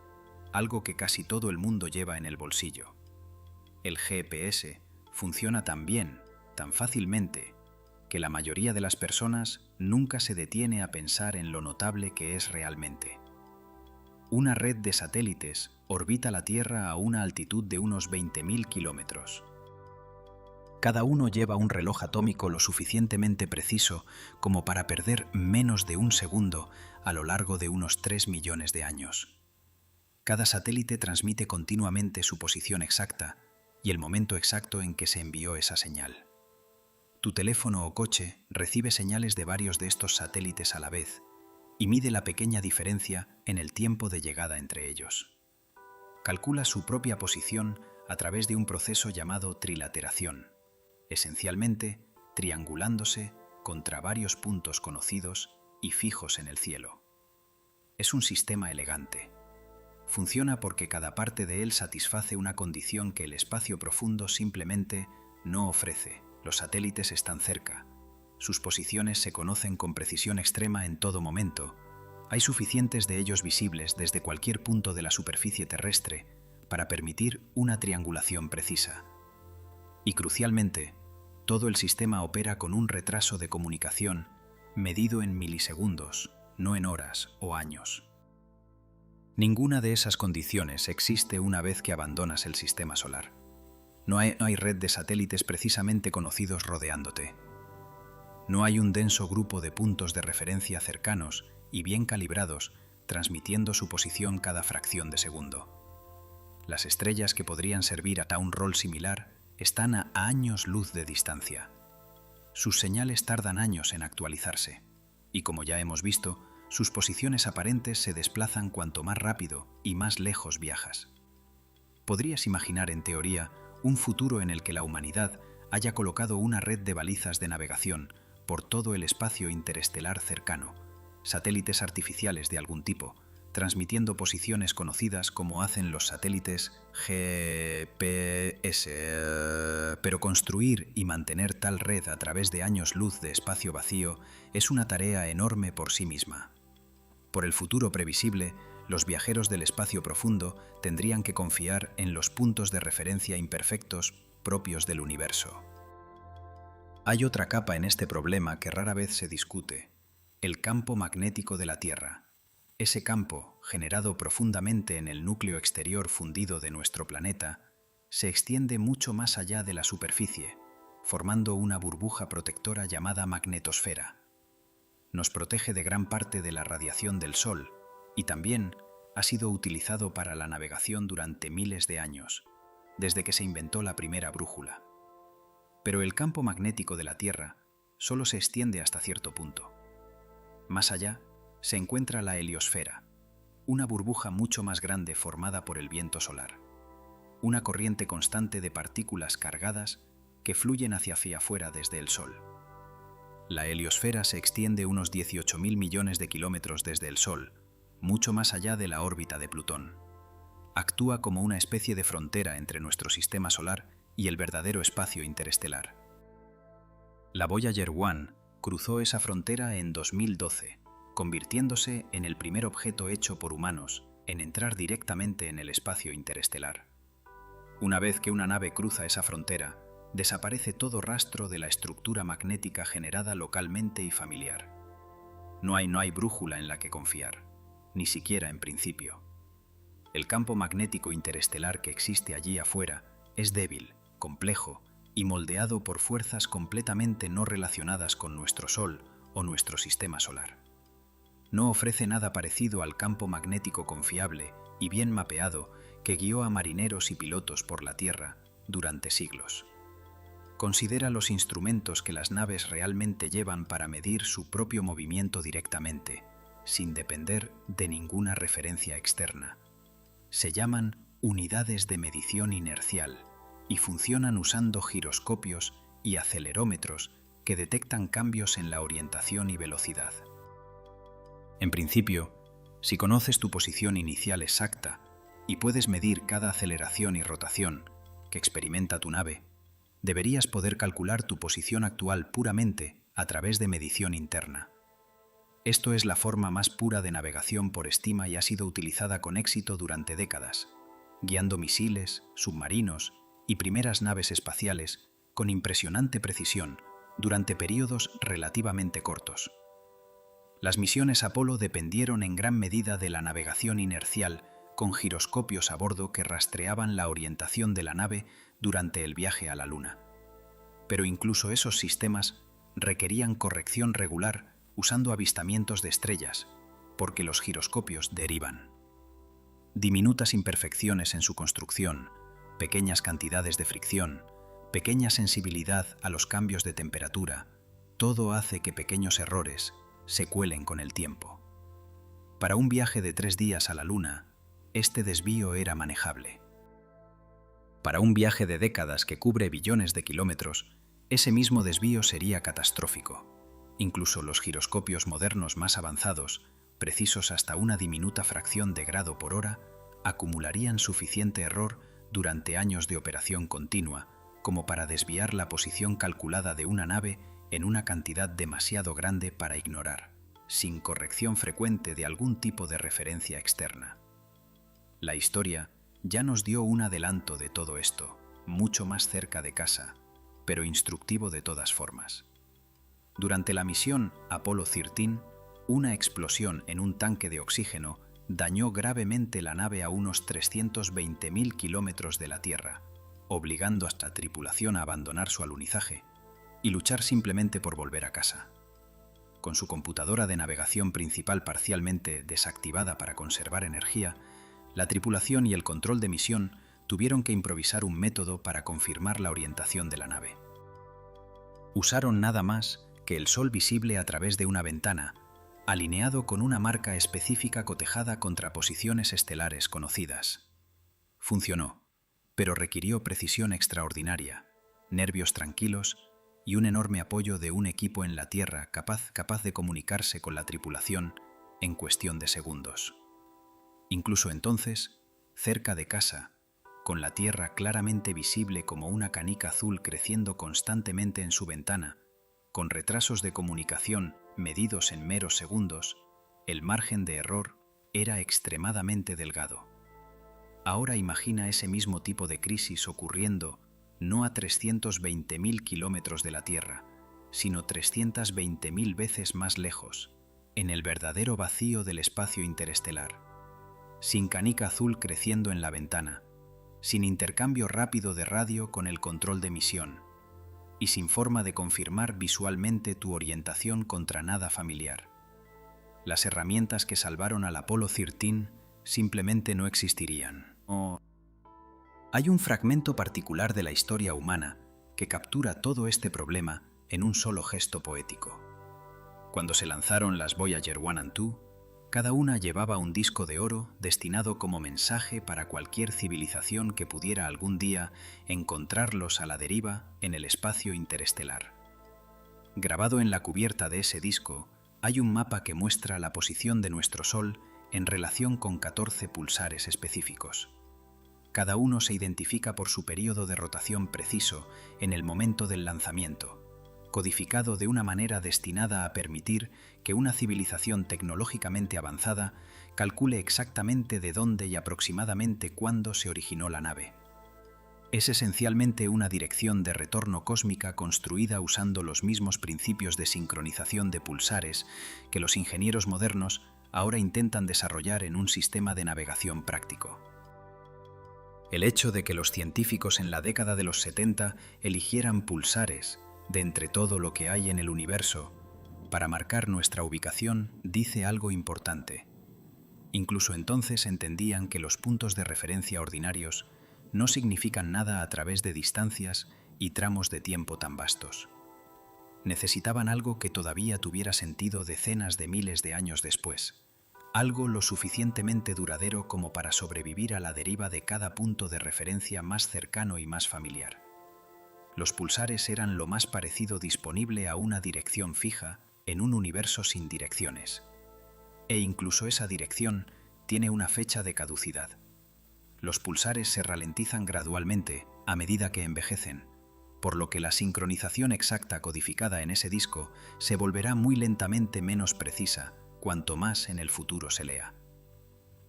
algo que casi todo el mundo lleva en el bolsillo. El GPS funciona tan bien, tan fácilmente, que la mayoría de las personas nunca se detiene a pensar en lo notable que es realmente. Una red de satélites orbita la Tierra a una altitud de unos 20.000 kilómetros. Cada uno lleva un reloj atómico lo suficientemente preciso como para perder menos de un segundo a lo largo de unos 3 millones de años. Cada satélite transmite continuamente su posición exacta y el momento exacto en que se envió esa señal. Tu teléfono o coche recibe señales de varios de estos satélites a la vez y mide la pequeña diferencia en el tiempo de llegada entre ellos. Calcula su propia posición a través de un proceso llamado trilateración, esencialmente triangulándose contra varios puntos conocidos y fijos en el cielo. Es un sistema elegante. Funciona porque cada parte de él satisface una condición que el espacio profundo simplemente no ofrece. Los satélites están cerca. Sus posiciones se conocen con precisión extrema en todo momento. Hay suficientes de ellos visibles desde cualquier punto de la superficie terrestre para permitir una triangulación precisa. Y crucialmente, todo el sistema opera con un retraso de comunicación medido en milisegundos, no en horas o años. Ninguna de esas condiciones existe una vez que abandonas el sistema solar. No hay red de satélites precisamente conocidos rodeándote. No hay un denso grupo de puntos de referencia cercanos y bien calibrados, transmitiendo su posición cada fracción de segundo. Las estrellas que podrían servir a un rol similar están a años luz de distancia. Sus señales tardan años en actualizarse, y como ya hemos visto, sus posiciones aparentes se desplazan cuanto más rápido y más lejos viajas. ¿Podrías imaginar, en teoría, un futuro en el que la humanidad haya colocado una red de balizas de navegación por todo el espacio interestelar cercano, satélites artificiales de algún tipo, transmitiendo posiciones conocidas como hacen los satélites GPS? Pero construir y mantener tal red a través de años luz de espacio vacío es una tarea enorme por sí misma. Por el futuro previsible, los viajeros del espacio profundo tendrían que confiar en los puntos de referencia imperfectos propios del universo. Hay otra capa en este problema que rara vez se discute: el campo magnético de la Tierra. Ese campo, generado profundamente en el núcleo exterior fundido de nuestro planeta, se extiende mucho más allá de la superficie, formando una burbuja protectora llamada magnetosfera. Nos protege de gran parte de la radiación del Sol y también ha sido utilizado para la navegación durante miles de años, desde que se inventó la primera brújula. Pero el campo magnético de la Tierra solo se extiende hasta cierto punto. Más allá se encuentra la heliosfera, una burbuja mucho más grande formada por el viento solar, una corriente constante de partículas cargadas que fluyen hacia afuera desde el Sol. La heliosfera se extiende unos 18.000 millones de kilómetros desde el Sol, mucho más allá de la órbita de Plutón. Actúa como una especie de frontera entre nuestro sistema solar y el verdadero espacio interestelar. La Voyager 1 cruzó esa frontera en 2012, convirtiéndose en el primer objeto hecho por humanos en entrar directamente en el espacio interestelar. Una vez que una nave cruza esa frontera, desaparece todo rastro de la estructura magnética generada localmente y familiar. No hay brújula en la que confiar, ni siquiera en principio. El campo magnético interestelar que existe allí afuera es débil, complejo y moldeado por fuerzas completamente no relacionadas con nuestro Sol o nuestro sistema solar. No ofrece nada parecido al campo magnético confiable y bien mapeado que guió a marineros y pilotos por la Tierra durante siglos. Considera los instrumentos que las naves realmente llevan para medir su propio movimiento directamente, sin depender de ninguna referencia externa. Se llaman unidades de medición inercial y funcionan usando giroscopios y acelerómetros que detectan cambios en la orientación y velocidad. En principio, si conoces tu posición inicial exacta y puedes medir cada aceleración y rotación que experimenta tu nave, deberías poder calcular tu posición actual puramente a través de medición interna. Esto es la forma más pura de navegación por estima y ha sido utilizada con éxito durante décadas, guiando misiles, submarinos y primeras naves espaciales con impresionante precisión durante periodos relativamente cortos. Las misiones Apolo dependieron en gran medida de la navegación inercial con giroscopios a bordo que rastreaban la orientación de la nave durante el viaje a la Luna. Pero incluso esos sistemas requerían corrección regular usando avistamientos de estrellas, porque los giroscopios derivan. Diminutas imperfecciones en su construcción, pequeñas cantidades de fricción, pequeña sensibilidad a los cambios de temperatura, todo hace que pequeños errores se cuelen con el tiempo. Para un viaje de 3 días a la Luna, este desvío era manejable. Para un viaje de décadas que cubre billones de kilómetros, ese mismo desvío sería catastrófico. Incluso los giroscopios modernos más avanzados, precisos hasta una diminuta fracción de grado por hora, acumularían suficiente error durante años de operación continua como para desviar la posición calculada de una nave en una cantidad demasiado grande para ignorar, sin corrección frecuente de algún tipo de referencia externa. La historia ya nos dio un adelanto de todo esto, mucho más cerca de casa, pero instructivo de todas formas. Durante la misión Apolo 13, una explosión en un tanque de oxígeno dañó gravemente la nave a unos 320.000 kilómetros de la Tierra, obligando a la tripulación a abandonar su alunizaje y luchar simplemente por volver a casa. Con su computadora de navegación principal parcialmente desactivada para conservar energía, la tripulación y el control de misión tuvieron que improvisar un método para confirmar la orientación de la nave. Usaron nada más que el sol visible a través de una ventana, alineado con una marca específica cotejada contra posiciones estelares conocidas. Funcionó, pero requirió precisión extraordinaria, nervios tranquilos y un enorme apoyo de un equipo en la Tierra capaz de comunicarse con la tripulación en cuestión de segundos. Incluso entonces, cerca de casa, con la Tierra claramente visible como una canica azul creciendo constantemente en su ventana, con retrasos de comunicación medidos en meros segundos, el margen de error era extremadamente delgado. Ahora imagina ese mismo tipo de crisis ocurriendo no a 320.000 kilómetros de la Tierra, sino 320.000 veces más lejos, en el verdadero vacío del espacio interestelar, sin canica azul creciendo en la ventana, sin intercambio rápido de radio con el control de misión, y sin forma de confirmar visualmente tu orientación contra nada familiar. Las herramientas que salvaron al Apolo 13 simplemente no existirían. Hay un fragmento particular de la historia humana que captura todo este problema en un solo gesto poético. Cuando se lanzaron las Voyager 1 y 2, cada una llevaba un disco de oro destinado como mensaje para cualquier civilización que pudiera algún día encontrarlos a la deriva en el espacio interestelar. Grabado en la cubierta de ese disco hay un mapa que muestra la posición de nuestro Sol en relación con 14 pulsares específicos. Cada uno se identifica por su período de rotación preciso en el momento del lanzamiento, codificado de una manera destinada a permitir que una civilización tecnológicamente avanzada calcule exactamente de dónde y aproximadamente cuándo se originó la nave. Es esencialmente una dirección de retorno cósmica construida usando los mismos principios de sincronización de pulsares que los ingenieros modernos ahora intentan desarrollar en un sistema de navegación práctico. El hecho de que los científicos en la década de los 70 eligieran pulsares de entre todo lo que hay en el universo para marcar nuestra ubicación dice algo importante. Incluso entonces entendían que los puntos de referencia ordinarios no significan nada a través de distancias y tramos de tiempo tan vastos. Necesitaban algo que todavía tuviera sentido decenas de miles de años después. Algo lo suficientemente duradero como para sobrevivir a la deriva de cada punto de referencia más cercano y más familiar. Los pulsares eran lo más parecido disponible a una dirección fija en un universo sin direcciones. E incluso esa dirección tiene una fecha de caducidad. Los pulsares se ralentizan gradualmente a medida que envejecen, por lo que la sincronización exacta codificada en ese disco se volverá muy lentamente menos precisa cuanto más en el futuro se lea.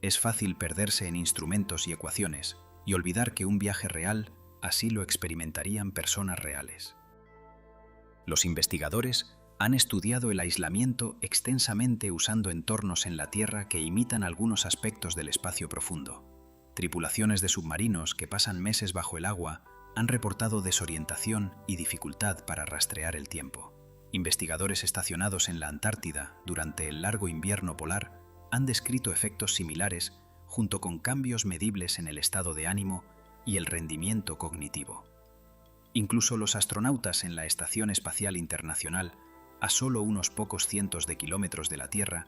Es fácil perderse en instrumentos y ecuaciones y olvidar que un viaje real así lo experimentarían personas reales. Los investigadores han estudiado el aislamiento extensamente usando entornos en la Tierra que imitan algunos aspectos del espacio profundo. Tripulaciones de submarinos que pasan meses bajo el agua han reportado desorientación y dificultad para rastrear el tiempo. Investigadores estacionados en la Antártida durante el largo invierno polar han descrito efectos similares junto con cambios medibles en el estado de ánimo y el rendimiento cognitivo. Incluso los astronautas en la Estación Espacial Internacional, a solo unos pocos cientos de kilómetros de la Tierra,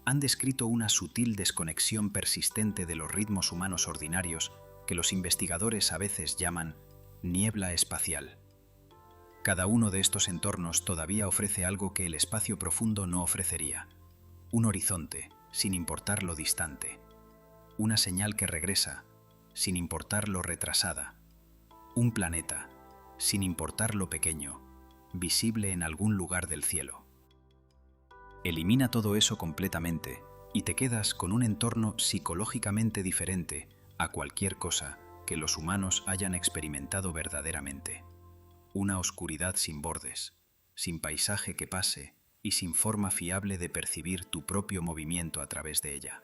han descrito una sutil desconexión persistente de los ritmos humanos ordinarios que los investigadores a veces llaman niebla espacial. Cada uno de estos entornos todavía ofrece algo que el espacio profundo no ofrecería: un horizonte, sin importar lo distante; una señal que regresa, sin importar lo retrasada; un planeta, sin importar lo pequeño, visible en algún lugar del cielo. Elimina todo eso completamente y te quedas con un entorno psicológicamente diferente a cualquier cosa que los humanos hayan experimentado verdaderamente. Una oscuridad sin bordes, sin paisaje que pase y sin forma fiable de percibir tu propio movimiento a través de ella.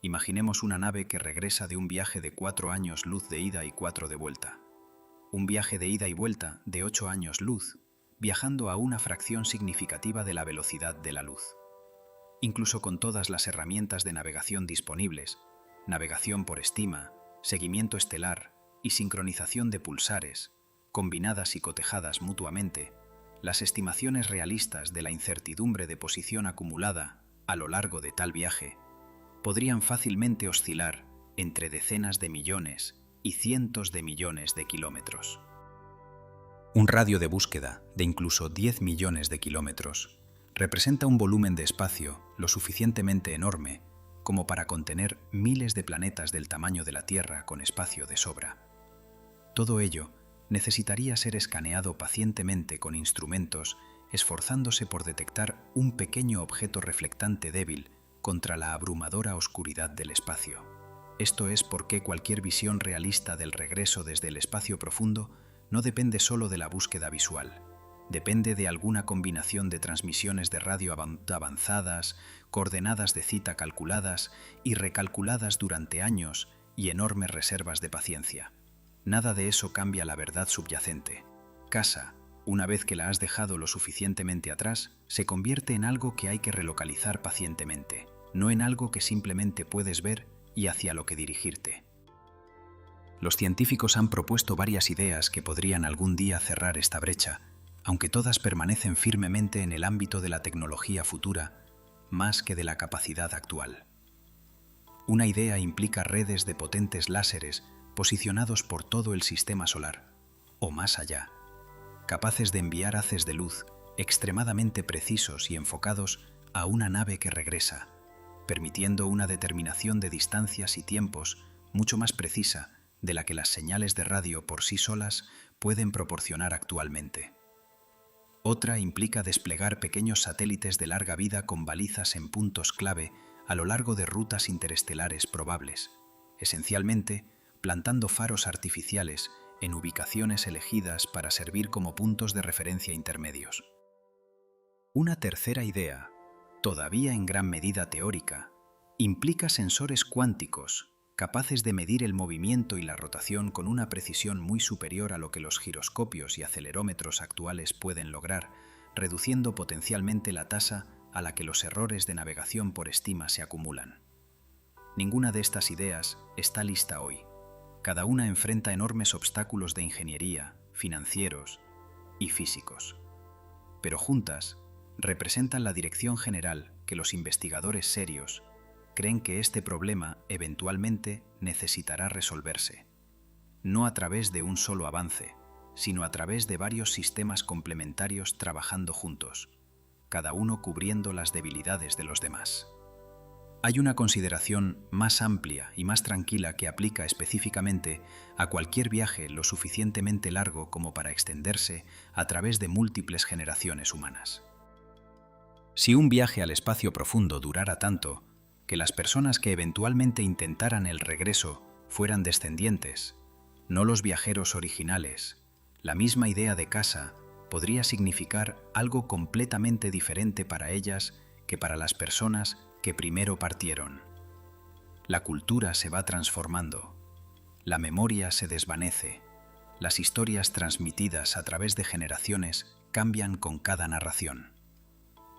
Imaginemos una nave que regresa de un viaje de 4 años luz de ida y 4 de vuelta. Un viaje de ida y vuelta de 8 años luz, viajando a una fracción significativa de la velocidad de la luz. Incluso con todas las herramientas de navegación disponibles, navegación por estima, seguimiento estelar y sincronización de pulsares, combinadas y cotejadas mutuamente, las estimaciones realistas de la incertidumbre de posición acumulada a lo largo de tal viaje podrían fácilmente oscilar entre decenas de millones y cientos de millones de kilómetros. Un radio de búsqueda de incluso 10 millones de kilómetros representa un volumen de espacio lo suficientemente enorme como para contener miles de planetas del tamaño de la Tierra con espacio de sobra. Todo ello necesitaría ser escaneado pacientemente con instrumentos, esforzándose por detectar un pequeño objeto reflectante débil contra la abrumadora oscuridad del espacio. Esto es porque cualquier visión realista del regreso desde el espacio profundo no depende solo de la búsqueda visual. Depende de alguna combinación de transmisiones de radio avanzadas, coordenadas de cita calculadas y recalculadas durante años y enormes reservas de paciencia. Nada de eso cambia la verdad subyacente. Casa, una vez que la has dejado lo suficientemente atrás, se convierte en algo que hay que relocalizar pacientemente, no en algo que simplemente puedes ver y hacia lo que dirigirte. Los científicos han propuesto varias ideas que podrían algún día cerrar esta brecha, aunque todas permanecen firmemente en el ámbito de la tecnología futura, más que de la capacidad actual. Una idea implica redes de potentes láseres posicionados por todo el sistema solar, o más allá, capaces de enviar haces de luz extremadamente precisos y enfocados a una nave que regresa, permitiendo una determinación de distancias y tiempos mucho más precisa de la que las señales de radio por sí solas pueden proporcionar actualmente. Otra implica desplegar pequeños satélites de larga vida con balizas en puntos clave a lo largo de rutas interestelares probables, esencialmente plantando faros artificiales en ubicaciones elegidas para servir como puntos de referencia intermedios. Una tercera idea, todavía en gran medida teórica, implica sensores cuánticos capaces de medir el movimiento y la rotación con una precisión muy superior a lo que los giroscopios y acelerómetros actuales pueden lograr, reduciendo potencialmente la tasa a la que los errores de navegación por estima se acumulan. Ninguna de estas ideas está lista hoy. Cada una enfrenta enormes obstáculos de ingeniería, financieros y físicos. pero juntas representan la dirección general que los investigadores serios creen que este problema eventualmente necesitará resolverse, no a través de un solo avance, sino a través de varios sistemas complementarios trabajando juntos, cada uno cubriendo las debilidades de los demás. Hay una consideración más amplia y más tranquila que aplica específicamente a cualquier viaje lo suficientemente largo como para extenderse a través de múltiples generaciones humanas. Si un viaje al espacio profundo durara tanto que las personas que eventualmente intentaran el regreso fueran descendientes, no los viajeros originales, la misma idea de casa podría significar algo completamente diferente para ellas que para las personas que primero partieron. La cultura se va transformando, la memoria se desvanece, las historias transmitidas a través de generaciones cambian con cada narración.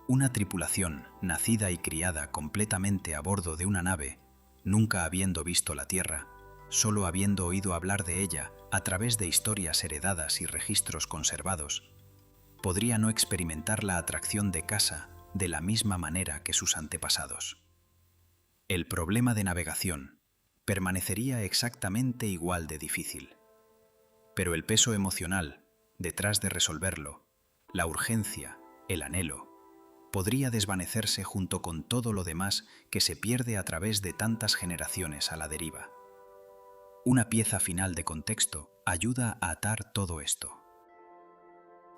Una tripulación nacida y criada completamente a bordo de una nave, nunca habiendo visto la Tierra, solo habiendo oído hablar de ella a través de historias heredadas y registros conservados, podría no experimentar la atracción de casa de la misma manera que sus antepasados. El problema de navegación permanecería exactamente igual de difícil, pero el peso emocional detrás de resolverlo, la urgencia, el anhelo, podría desvanecerse junto con todo lo demás que se pierde a través de tantas generaciones a la deriva. Una pieza final de contexto ayuda a atar todo esto.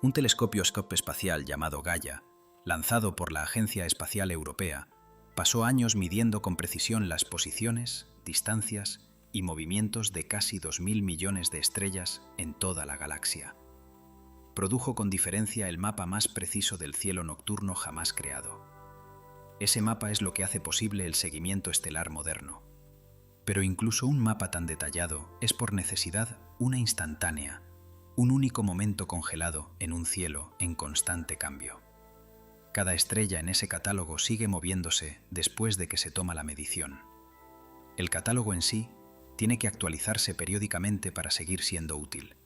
Un telescopio espacial llamado Gaia, lanzado por la Agencia Espacial Europea, pasó años midiendo con precisión las posiciones, distancias y movimientos de casi 2.000 millones de estrellas en toda la galaxia. Produjo con diferencia el mapa más preciso del cielo nocturno jamás creado. Ese mapa es lo que hace posible el seguimiento estelar moderno. Pero incluso un mapa tan detallado es por necesidad una instantánea, un único momento congelado en un cielo en constante cambio. Cada estrella en ese catálogo sigue moviéndose después de que se toma la medición. El catálogo en sí tiene que actualizarse periódicamente para seguir siendo útil,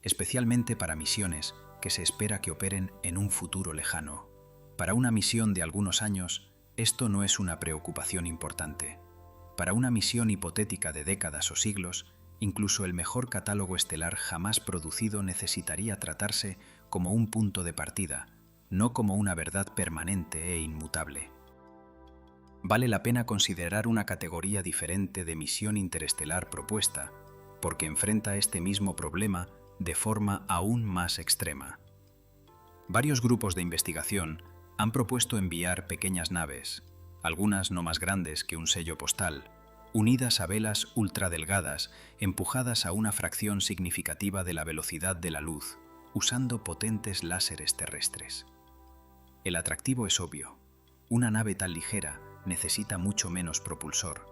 especialmente para misiones que se espera que operen en un futuro lejano. Para una misión de algunos años, esto no es una preocupación importante. Para una misión hipotética de décadas o siglos, incluso el mejor catálogo estelar jamás producido necesitaría tratarse como un punto de partida, no como una verdad permanente e inmutable. Vale la pena considerar una categoría diferente de misión interestelar propuesta, porque enfrenta este mismo problema de forma aún más extrema. Varios grupos de investigación han propuesto enviar pequeñas naves, algunas no más grandes que un sello postal, unidas a velas ultradelgadas, empujadas a una fracción significativa de la velocidad de la luz, usando potentes láseres terrestres. El atractivo es obvio. Una nave tan ligera necesita mucho menos propulsor,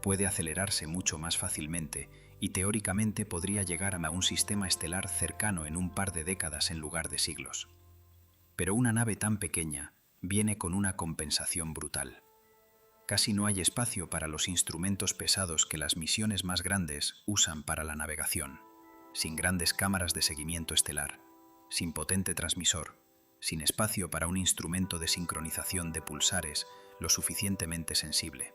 puede acelerarse mucho más fácilmente y teóricamente podría llegar a un sistema estelar cercano en un par de décadas en lugar de siglos. Pero una nave tan pequeña viene con una compensación brutal. Casi no hay espacio para los instrumentos pesados que las misiones más grandes usan para la navegación, sin grandes cámaras de seguimiento estelar, sin potente transmisor, sin espacio para un instrumento de sincronización de pulsares lo suficientemente sensible.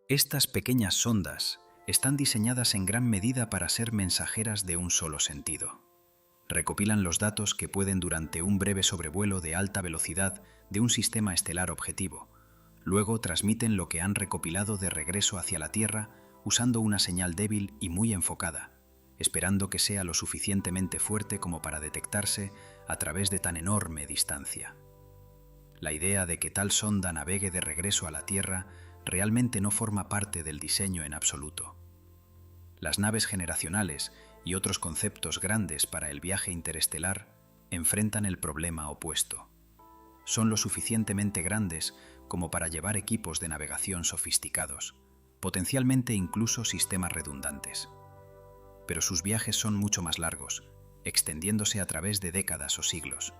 Estas pequeñas sondas están diseñadas en gran medida para ser mensajeras de un solo sentido. Recopilan los datos que pueden durante un breve sobrevuelo de alta velocidad de un sistema estelar objetivo. Luego transmiten lo que han recopilado de regreso hacia la Tierra usando una señal débil y muy enfocada, esperando que sea lo suficientemente fuerte como para detectarse a través de tan enorme distancia. La idea de que tal sonda navegue de regreso a la Tierra realmente no forma parte del diseño en absoluto. Las naves generacionales y otros conceptos grandes para el viaje interestelar enfrentan el problema opuesto. Son lo suficientemente grandes como para llevar equipos de navegación sofisticados, potencialmente incluso sistemas redundantes. Pero sus viajes son mucho más largos, extendiéndose a través de décadas o siglos.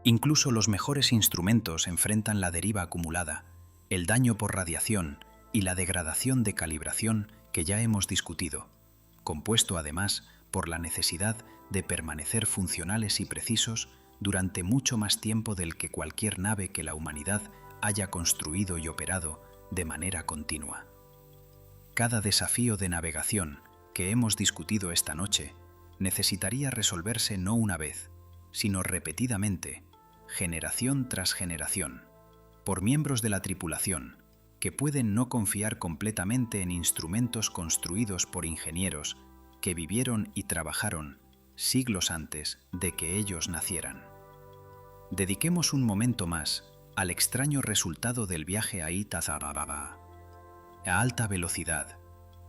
Incluso los mejores instrumentos enfrentan la deriva acumulada, el daño por radiación y la degradación de calibración que ya hemos discutido, compuesto además por la necesidad de permanecer funcionales y precisos durante mucho más tiempo del que cualquier nave que la humanidad haya construido y operado de manera continua. Cada desafío de navegación que hemos discutido esta noche necesitaría resolverse no una vez, sino repetidamente, generación tras generación, por miembros de la tripulación, que pueden no confiar completamente en instrumentos construidos por ingenieros que vivieron y trabajaron siglos antes de que ellos nacieran. Dediquemos un momento más al extraño resultado del viaje a Itazarababa. A alta velocidad.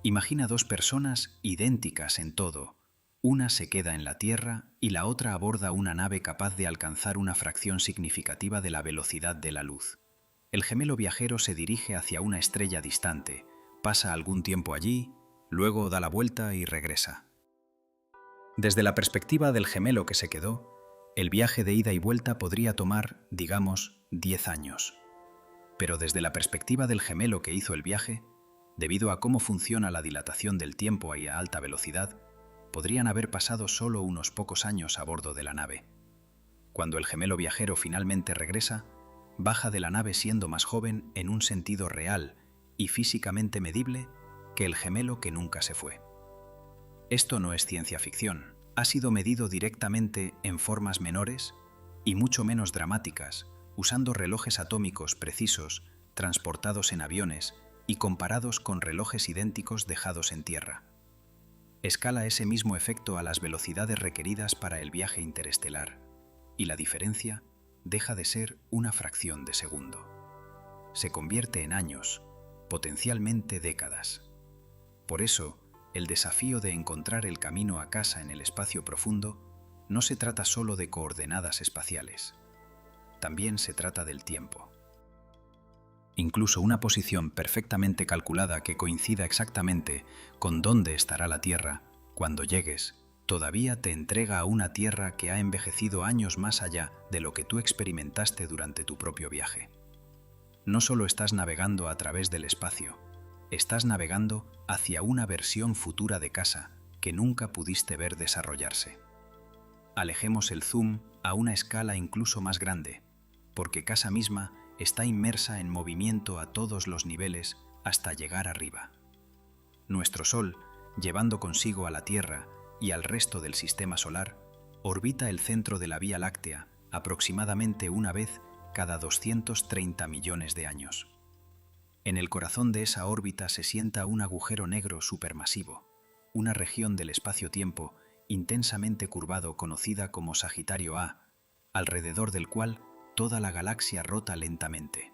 Imagina dos personas idénticas en todo. Una se queda en la Tierra y la otra aborda una nave capaz de alcanzar una fracción significativa de la velocidad de la luz. El gemelo viajero se dirige hacia una estrella distante, pasa algún tiempo allí, luego da la vuelta y regresa. Desde la perspectiva del gemelo que se quedó, el viaje de ida y vuelta podría tomar, digamos, 10 años. Pero desde la perspectiva del gemelo que hizo el viaje, debido a cómo funciona la dilatación del tiempo y a alta velocidad, podrían haber pasado solo unos pocos años a bordo de la nave. Cuando el gemelo viajero finalmente regresa, baja de la nave siendo más joven en un sentido real y físicamente medible que el gemelo que nunca se fue. Esto no es ciencia ficción, ha sido medido directamente en formas menores y mucho menos dramáticas, usando relojes atómicos precisos, transportados en aviones y comparados con relojes idénticos dejados en tierra. Escala ese mismo efecto a las velocidades requeridas para el viaje interestelar, y la diferencia deja de ser una fracción de segundo. Se convierte en años, potencialmente décadas. Por eso, el desafío de encontrar el camino a casa en el espacio profundo no se trata solo de coordenadas espaciales. También se trata del tiempo. Incluso una posición perfectamente calculada que coincida exactamente con dónde estará la Tierra cuando llegues, todavía te entrega a una Tierra que ha envejecido años más allá de lo que tú experimentaste durante tu propio viaje. No solo estás navegando a través del espacio, estás navegando hacia una versión futura de casa que nunca pudiste ver desarrollarse. Alejemos el zoom a una escala incluso más grande, porque casa misma está inmersa en movimiento a todos los niveles hasta llegar arriba. Nuestro Sol, llevando consigo a la Tierra y al resto del Sistema Solar, orbita el centro de la Vía Láctea aproximadamente una vez cada 230 millones de años. En el corazón de esa órbita se sienta un agujero negro supermasivo, una región del espacio-tiempo intensamente curvado conocida como Sagitario A, alrededor del cual toda la galaxia rota lentamente.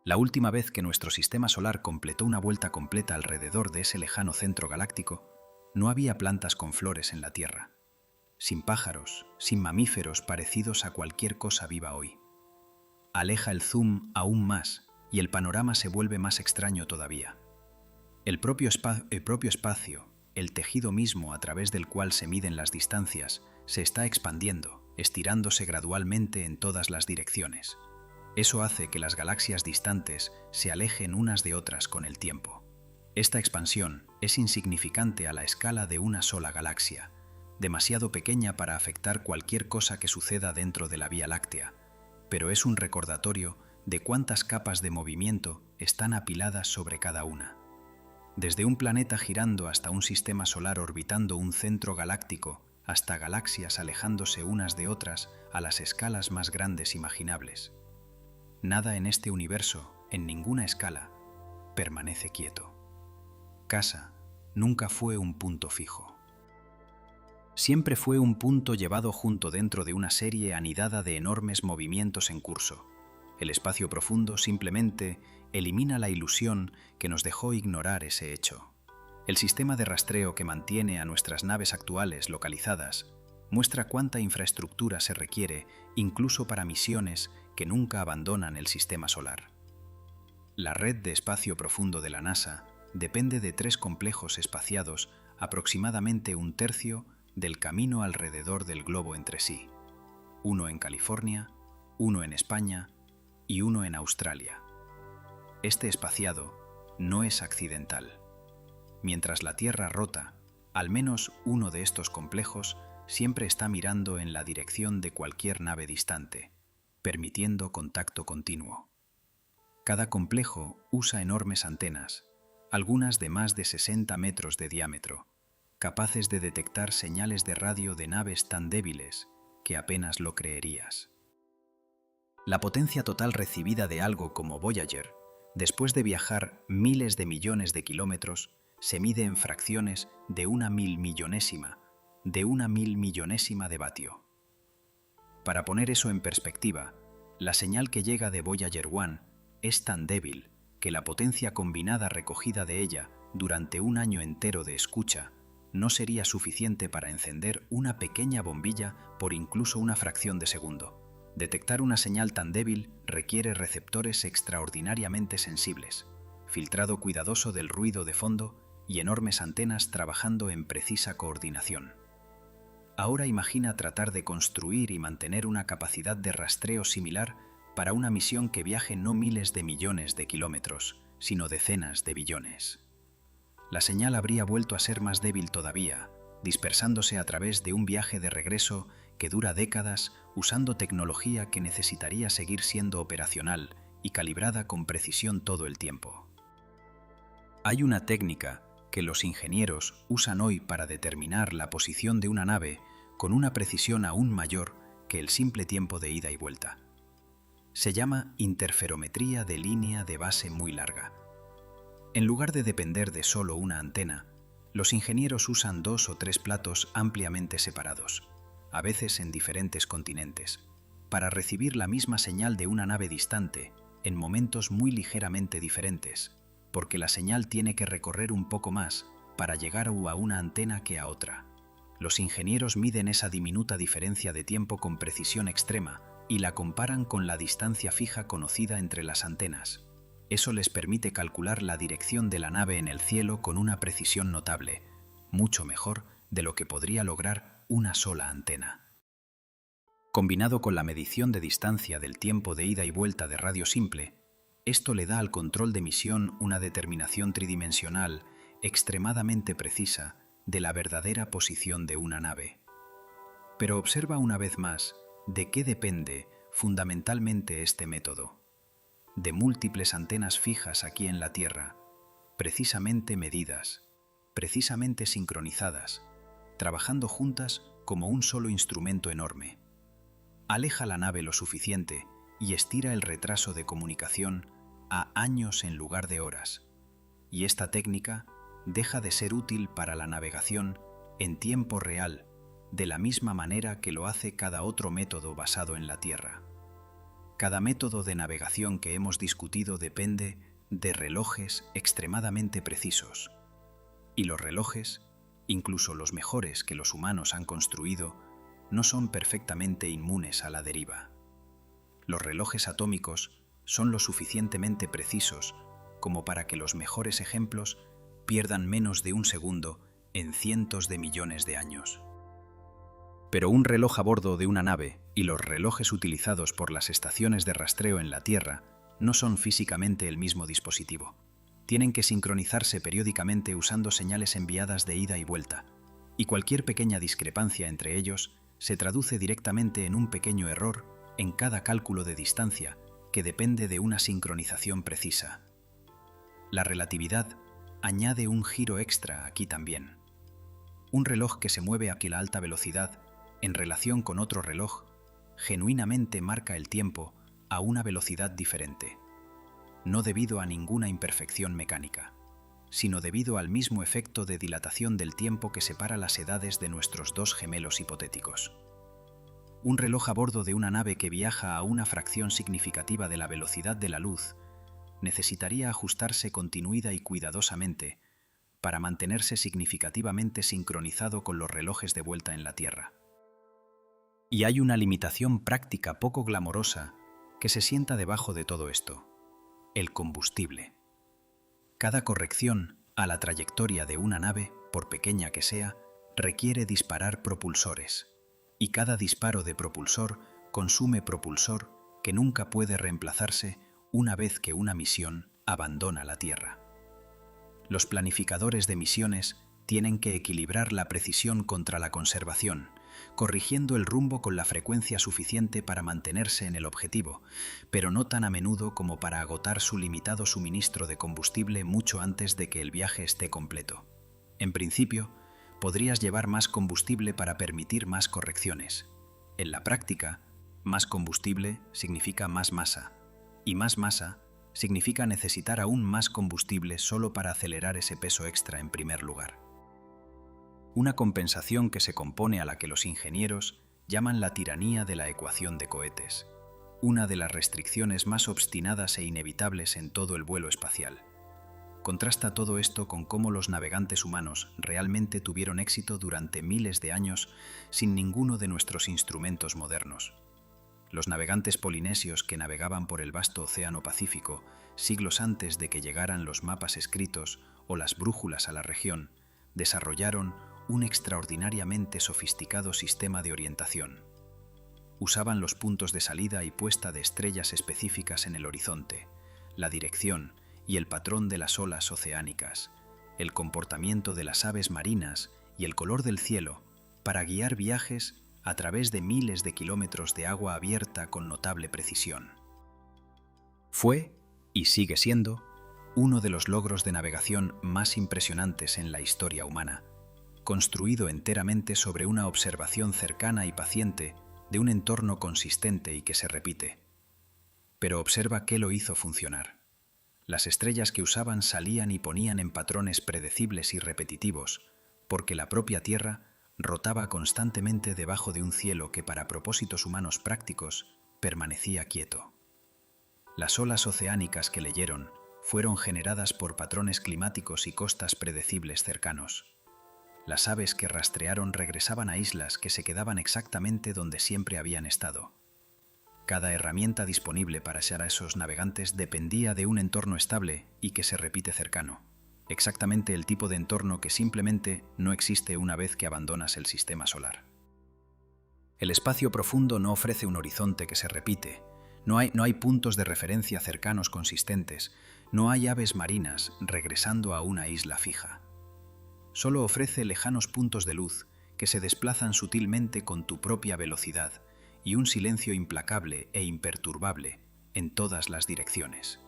La última vez que nuestro sistema solar completó una vuelta completa alrededor de ese lejano centro galáctico, no había plantas con flores en la Tierra, sin pájaros, sin mamíferos parecidos a cualquier cosa viva hoy. Aleja el zoom aún más y el panorama se vuelve más extraño todavía. El propio espacio, el tejido mismo a través del cual se miden las distancias, se está expandiendo, estirándose gradualmente en todas las direcciones. Eso hace que las galaxias distantes se alejen unas de otras con el tiempo. Esta expansión es insignificante a la escala de una sola galaxia, demasiado pequeña para afectar cualquier cosa que suceda dentro de la Vía Láctea, pero es un recordatorio de cuántas capas de movimiento están apiladas sobre cada una. Desde un planeta girando hasta un sistema solar orbitando un centro galáctico, hasta galaxias alejándose unas de otras a las escalas más grandes imaginables. Nada en este universo, en ninguna escala, permanece quieto. Casa nunca fue un punto fijo. Siempre fue un punto llevado junto dentro de una serie anidada de enormes movimientos en curso. El espacio profundo simplemente elimina la ilusión que nos dejó ignorar ese hecho. El sistema de rastreo que mantiene a nuestras naves actuales localizadas muestra cuánta infraestructura se requiere incluso para misiones que nunca abandonan el sistema solar. La red de espacio profundo de la NASA depende de 3 complejos espaciados aproximadamente un tercio del camino alrededor del globo entre sí. Uno en California, uno en España y uno en Australia. Este espaciado no es accidental. Mientras la Tierra rota, al menos uno de estos complejos siempre está mirando en la dirección de cualquier nave distante, permitiendo contacto continuo. Cada complejo usa enormes antenas, algunas de más de 60 metros de diámetro, capaces de detectar señales de radio de naves tan débiles que apenas lo creerías. La potencia total recibida de algo como Voyager, después de viajar miles de millones de kilómetros, se mide en fracciones de una milmillonésima de vatio. Para poner eso en perspectiva, la señal que llega de Voyager 1 es tan débil que la potencia combinada recogida de ella durante un año entero de escucha no sería suficiente para encender una pequeña bombilla por incluso una fracción de segundo. Detectar una señal tan débil requiere receptores extraordinariamente sensibles, filtrado cuidadoso del ruido de fondo y enormes antenas trabajando en precisa coordinación. Ahora imagina tratar de construir y mantener una capacidad de rastreo similar para una misión que viaje no miles de millones de kilómetros, sino decenas de billones. La señal habría vuelto a ser más débil todavía, dispersándose a través de un viaje de regreso que dura décadas usando tecnología que necesitaría seguir siendo operacional y calibrada con precisión todo el tiempo. Hay una técnica que los ingenieros usan hoy para determinar la posición de una nave con una precisión aún mayor que el simple tiempo de ida y vuelta. Se llama interferometría de línea de base muy larga. En lugar de depender de solo una antena, los ingenieros usan 2 o 3 platos ampliamente separados, a veces en diferentes continentes, para recibir la misma señal de una nave distante en momentos muy ligeramente diferentes, porque la señal tiene que recorrer un poco más para llegar a una antena que a otra. Los ingenieros miden esa diminuta diferencia de tiempo con precisión extrema y la comparan con la distancia fija conocida entre las antenas. Eso les permite calcular la dirección de la nave en el cielo con una precisión notable, mucho mejor de lo que podría lograr una sola antena. Combinado con la medición de distancia del tiempo de ida y vuelta de radio simple, esto le da al control de misión una determinación tridimensional extremadamente precisa de la verdadera posición de una nave. Pero observa una vez más de qué depende fundamentalmente este método. De múltiples antenas fijas aquí en la Tierra, precisamente medidas, precisamente sincronizadas, trabajando juntas como un solo instrumento enorme. Aleja la nave lo suficiente y estira el retraso de comunicación a años en lugar de horas, y esta técnica deja de ser útil para la navegación en tiempo real, de la misma manera que lo hace cada otro método basado en la Tierra. Cada método de navegación que hemos discutido depende de relojes extremadamente precisos, y los relojes, incluso los mejores que los humanos han construido, no son perfectamente inmunes a la deriva. Los relojes atómicos son lo suficientemente precisos como para que los mejores ejemplos pierdan menos de un segundo en cientos de millones de años. Pero un reloj a bordo de una nave y los relojes utilizados por las estaciones de rastreo en la Tierra no son físicamente el mismo dispositivo. Tienen que sincronizarse periódicamente usando señales enviadas de ida y vuelta, y cualquier pequeña discrepancia entre ellos se traduce directamente en un pequeño error en cada cálculo de distancia que depende de una sincronización precisa. La relatividad añade un giro extra aquí también. Un reloj que se mueve a la alta velocidad en relación con otro reloj genuinamente marca el tiempo a una velocidad diferente, no debido a ninguna imperfección mecánica, sino debido al mismo efecto de dilatación del tiempo que separa las edades de nuestros dos gemelos hipotéticos. Un reloj a bordo de una nave que viaja a una fracción significativa de la velocidad de la luz necesitaría ajustarse continuida y cuidadosamente para mantenerse significativamente sincronizado con los relojes de vuelta en la Tierra. Y hay una limitación práctica poco glamorosa que se sienta debajo de todo esto: el combustible. Cada corrección a la trayectoria de una nave, por pequeña que sea, requiere disparar propulsores, y cada disparo de propulsor consume propulsor que nunca puede reemplazarse una vez que una misión abandona la Tierra. Los planificadores de misiones tienen que equilibrar la precisión contra la conservación, corrigiendo el rumbo con la frecuencia suficiente para mantenerse en el objetivo, pero no tan a menudo como para agotar su limitado suministro de combustible mucho antes de que el viaje esté completo. En principio, podrías llevar más combustible para permitir más correcciones. En la práctica, más combustible significa más masa, y más masa significa necesitar aún más combustible solo para acelerar ese peso extra en primer lugar. Una compensación que se compone a la que los ingenieros llaman la tiranía de la ecuación de cohetes, una de las restricciones más obstinadas e inevitables en todo el vuelo espacial. Contrasta todo esto con cómo los navegantes humanos realmente tuvieron éxito durante miles de años sin ninguno de nuestros instrumentos modernos. Los navegantes polinesios que navegaban por el vasto océano Pacífico, siglos antes de que llegaran los mapas escritos o las brújulas a la región, desarrollaron un extraordinariamente sofisticado sistema de orientación. Usaban los puntos de salida y puesta de estrellas específicas en el horizonte, la dirección y el patrón de las olas oceánicas, el comportamiento de las aves marinas y el color del cielo para guiar viajes a través de miles de kilómetros de agua abierta con notable precisión. Fue, y sigue siendo, uno de los logros de navegación más impresionantes en la historia humana, construido enteramente sobre una observación cercana y paciente de un entorno consistente y que se repite. Pero observa qué lo hizo funcionar. Las estrellas que usaban salían y ponían en patrones predecibles y repetitivos, porque la propia Tierra rotaba constantemente debajo de un cielo que para propósitos humanos prácticos permanecía quieto. Las olas oceánicas que leyeron fueron generadas por patrones climáticos y costas predecibles cercanos. Las aves que rastrearon regresaban a islas que se quedaban exactamente donde siempre habían estado. Cada herramienta disponible para ser a esos navegantes dependía de un entorno estable y que se repite cercano. Exactamente el tipo de entorno que simplemente no existe una vez que abandonas el sistema solar. El espacio profundo no ofrece un horizonte que se repite, no hay puntos de referencia cercanos consistentes, no hay aves marinas regresando a una isla fija. Solo ofrece lejanos puntos de luz que se desplazan sutilmente con tu propia velocidad y un silencio implacable e imperturbable en todas las direcciones.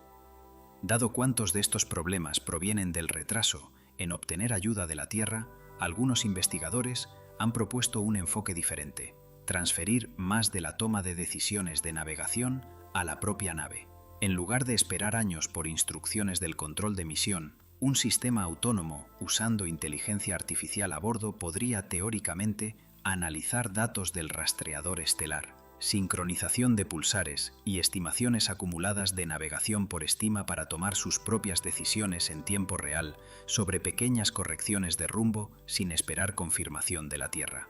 Dado cuántos de estos problemas provienen del retraso en obtener ayuda de la Tierra, algunos investigadores han propuesto un enfoque diferente: transferir más de la toma de decisiones de navegación a la propia nave. En lugar de esperar años por instrucciones del control de misión, un sistema autónomo usando inteligencia artificial a bordo podría teóricamente analizar datos del rastreador estelar, sincronización de pulsares y estimaciones acumuladas de navegación por estima para tomar sus propias decisiones en tiempo real sobre pequeñas correcciones de rumbo sin esperar confirmación de la Tierra.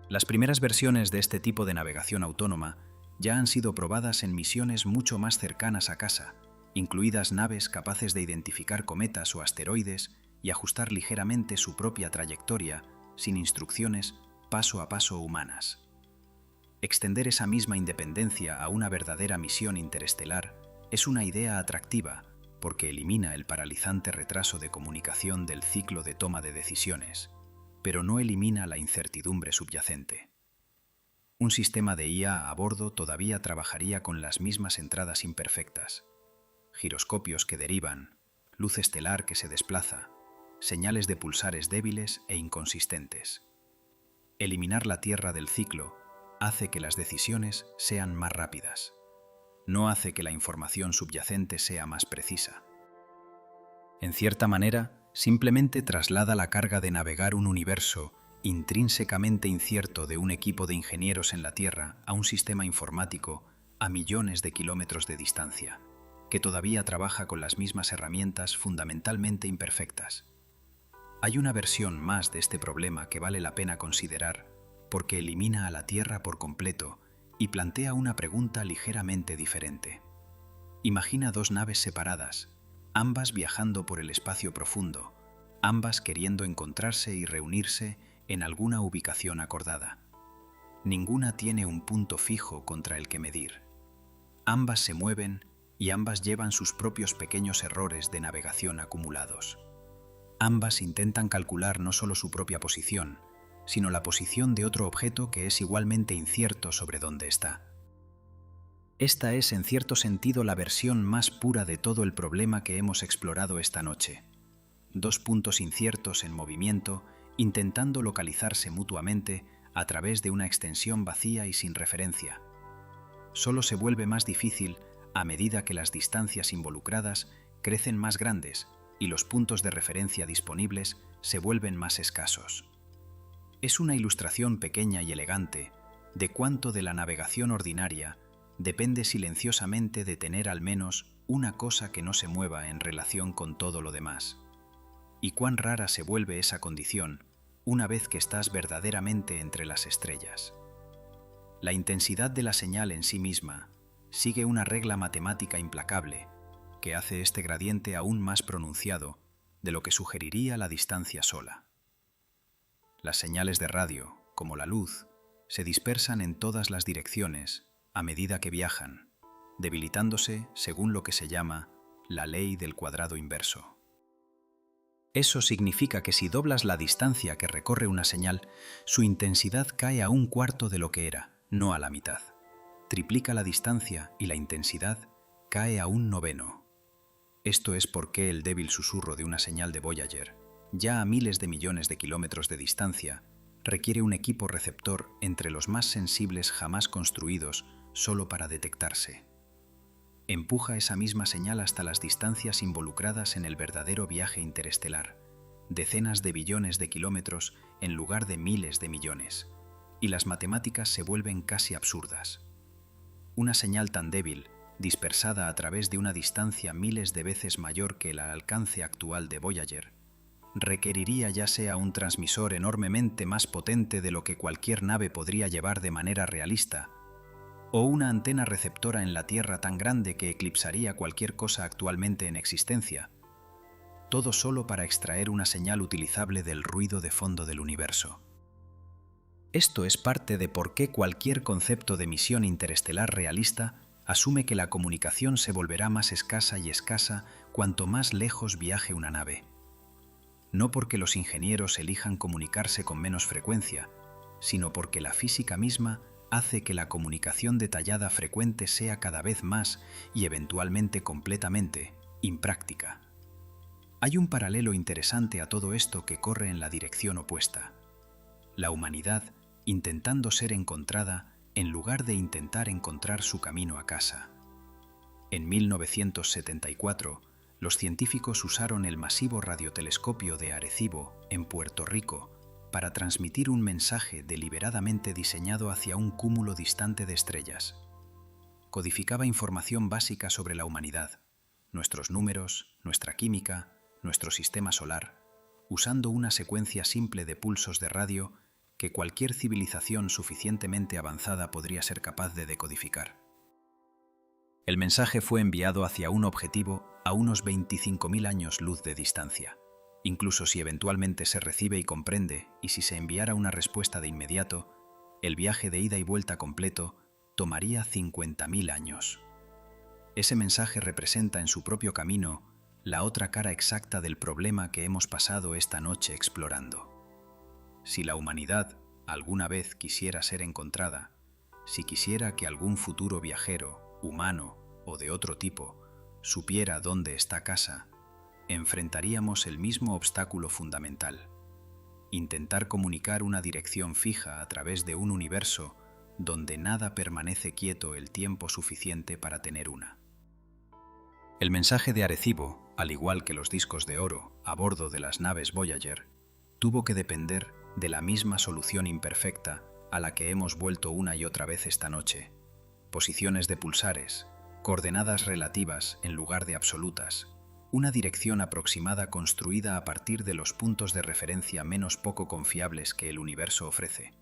Las primeras versiones de este tipo de navegación autónoma ya han sido probadas en misiones mucho más cercanas a casa, incluidas naves capaces de identificar cometas o asteroides y ajustar ligeramente su propia trayectoria sin instrucciones paso a paso humanas. Extender esa misma independencia a una verdadera misión interestelar es una idea atractiva porque elimina el paralizante retraso de comunicación del ciclo de toma de decisiones, pero no elimina la incertidumbre subyacente. Un sistema de IA a bordo todavía trabajaría con las mismas entradas imperfectas, giroscopios que derivan, luz estelar que se desplaza, señales de pulsares débiles e inconsistentes. Eliminar la Tierra del ciclo hace que las decisiones sean más rápidas. No hace que la información subyacente sea más precisa. En cierta manera, simplemente traslada la carga de navegar un universo intrínsecamente incierto de un equipo de ingenieros en la Tierra a un sistema informático a millones de kilómetros de distancia, que todavía trabaja con las mismas herramientas fundamentalmente imperfectas. Hay una versión más de este problema que vale la pena considerar porque elimina a la Tierra por completo y plantea una pregunta ligeramente diferente. Imagina dos naves separadas, ambas viajando por el espacio profundo, ambas queriendo encontrarse y reunirse en alguna ubicación acordada. Ninguna tiene un punto fijo contra el que medir. Ambas se mueven y ambas llevan sus propios pequeños errores de navegación acumulados. Ambas intentan calcular no solo su propia posición, sino la posición de otro objeto que es igualmente incierto sobre dónde está. Esta es, en cierto sentido, la versión más pura de todo el problema que hemos explorado esta noche. Dos puntos inciertos en movimiento, intentando localizarse mutuamente a través de una extensión vacía y sin referencia. Solo se vuelve más difícil a medida que las distancias involucradas crecen más grandes y los puntos de referencia disponibles se vuelven más escasos. Es una ilustración pequeña y elegante de cuánto de la navegación ordinaria depende silenciosamente de tener al menos una cosa que no se mueva en relación con todo lo demás. Y cuán rara se vuelve esa condición una vez que estás verdaderamente entre las estrellas. La intensidad de la señal en sí misma sigue una regla matemática implacable que hace este gradiente aún más pronunciado de lo que sugeriría la distancia sola. Las señales de radio, como la luz, se dispersan en todas las direcciones a medida que viajan, debilitándose según lo que se llama la ley del cuadrado inverso. Eso significa que si doblas la distancia que recorre una señal, su intensidad cae a un cuarto de lo que era, no a la mitad. Triplica la distancia y la intensidad cae a un noveno. Esto es porque el débil susurro de una señal de Voyager, ya a miles de millones de kilómetros de distancia, requiere un equipo receptor entre los más sensibles jamás construidos solo para detectarse. Empuja esa misma señal hasta las distancias involucradas en el verdadero viaje interestelar, decenas de billones de kilómetros en lugar de miles de millones, y las matemáticas se vuelven casi absurdas. Una señal tan débil, dispersada a través de una distancia miles de veces mayor que el alcance actual de Voyager, requeriría ya sea un transmisor enormemente más potente de lo que cualquier nave podría llevar de manera realista, o una antena receptora en la Tierra tan grande que eclipsaría cualquier cosa actualmente en existencia, todo solo para extraer una señal utilizable del ruido de fondo del universo. Esto es parte de por qué cualquier concepto de misión interestelar realista asume que la comunicación se volverá más escasa y escasa cuanto más lejos viaje una nave. No porque los ingenieros elijan comunicarse con menos frecuencia, sino porque la física misma hace que la comunicación detallada frecuente sea cada vez más y eventualmente completamente impráctica. Hay un paralelo interesante a todo esto que corre en la dirección opuesta. La humanidad intentando ser encontrada en lugar de intentar encontrar su camino a casa. En 1974, los científicos usaron el masivo radiotelescopio de Arecibo, en Puerto Rico, para transmitir un mensaje deliberadamente diseñado hacia un cúmulo distante de estrellas. Codificaba información básica sobre la humanidad, nuestros números, nuestra química, nuestro sistema solar, usando una secuencia simple de pulsos de radio que cualquier civilización suficientemente avanzada podría ser capaz de decodificar. El mensaje fue enviado hacia un objetivo a unos 25.000 años luz de distancia. Incluso si eventualmente se recibe y comprende, y si se enviara una respuesta de inmediato, el viaje de ida y vuelta completo tomaría 50.000 años. Ese mensaje representa en su propio camino la otra cara exacta del problema que hemos pasado esta noche explorando. Si la humanidad alguna vez quisiera ser encontrada, si quisiera que algún futuro viajero, humano o de otro tipo, supiera dónde está casa, enfrentaríamos el mismo obstáculo fundamental: intentar comunicar una dirección fija a través de un universo donde nada permanece quieto el tiempo suficiente para tener una. El mensaje de Arecibo, al igual que los discos de oro a bordo de las naves Voyager, tuvo que depender de la misma solución imperfecta a la que hemos vuelto una y otra vez esta noche: posiciones de pulsares, coordenadas relativas en lugar de absolutas, una dirección aproximada construida a partir de los puntos de referencia menos poco confiables que el universo ofrece.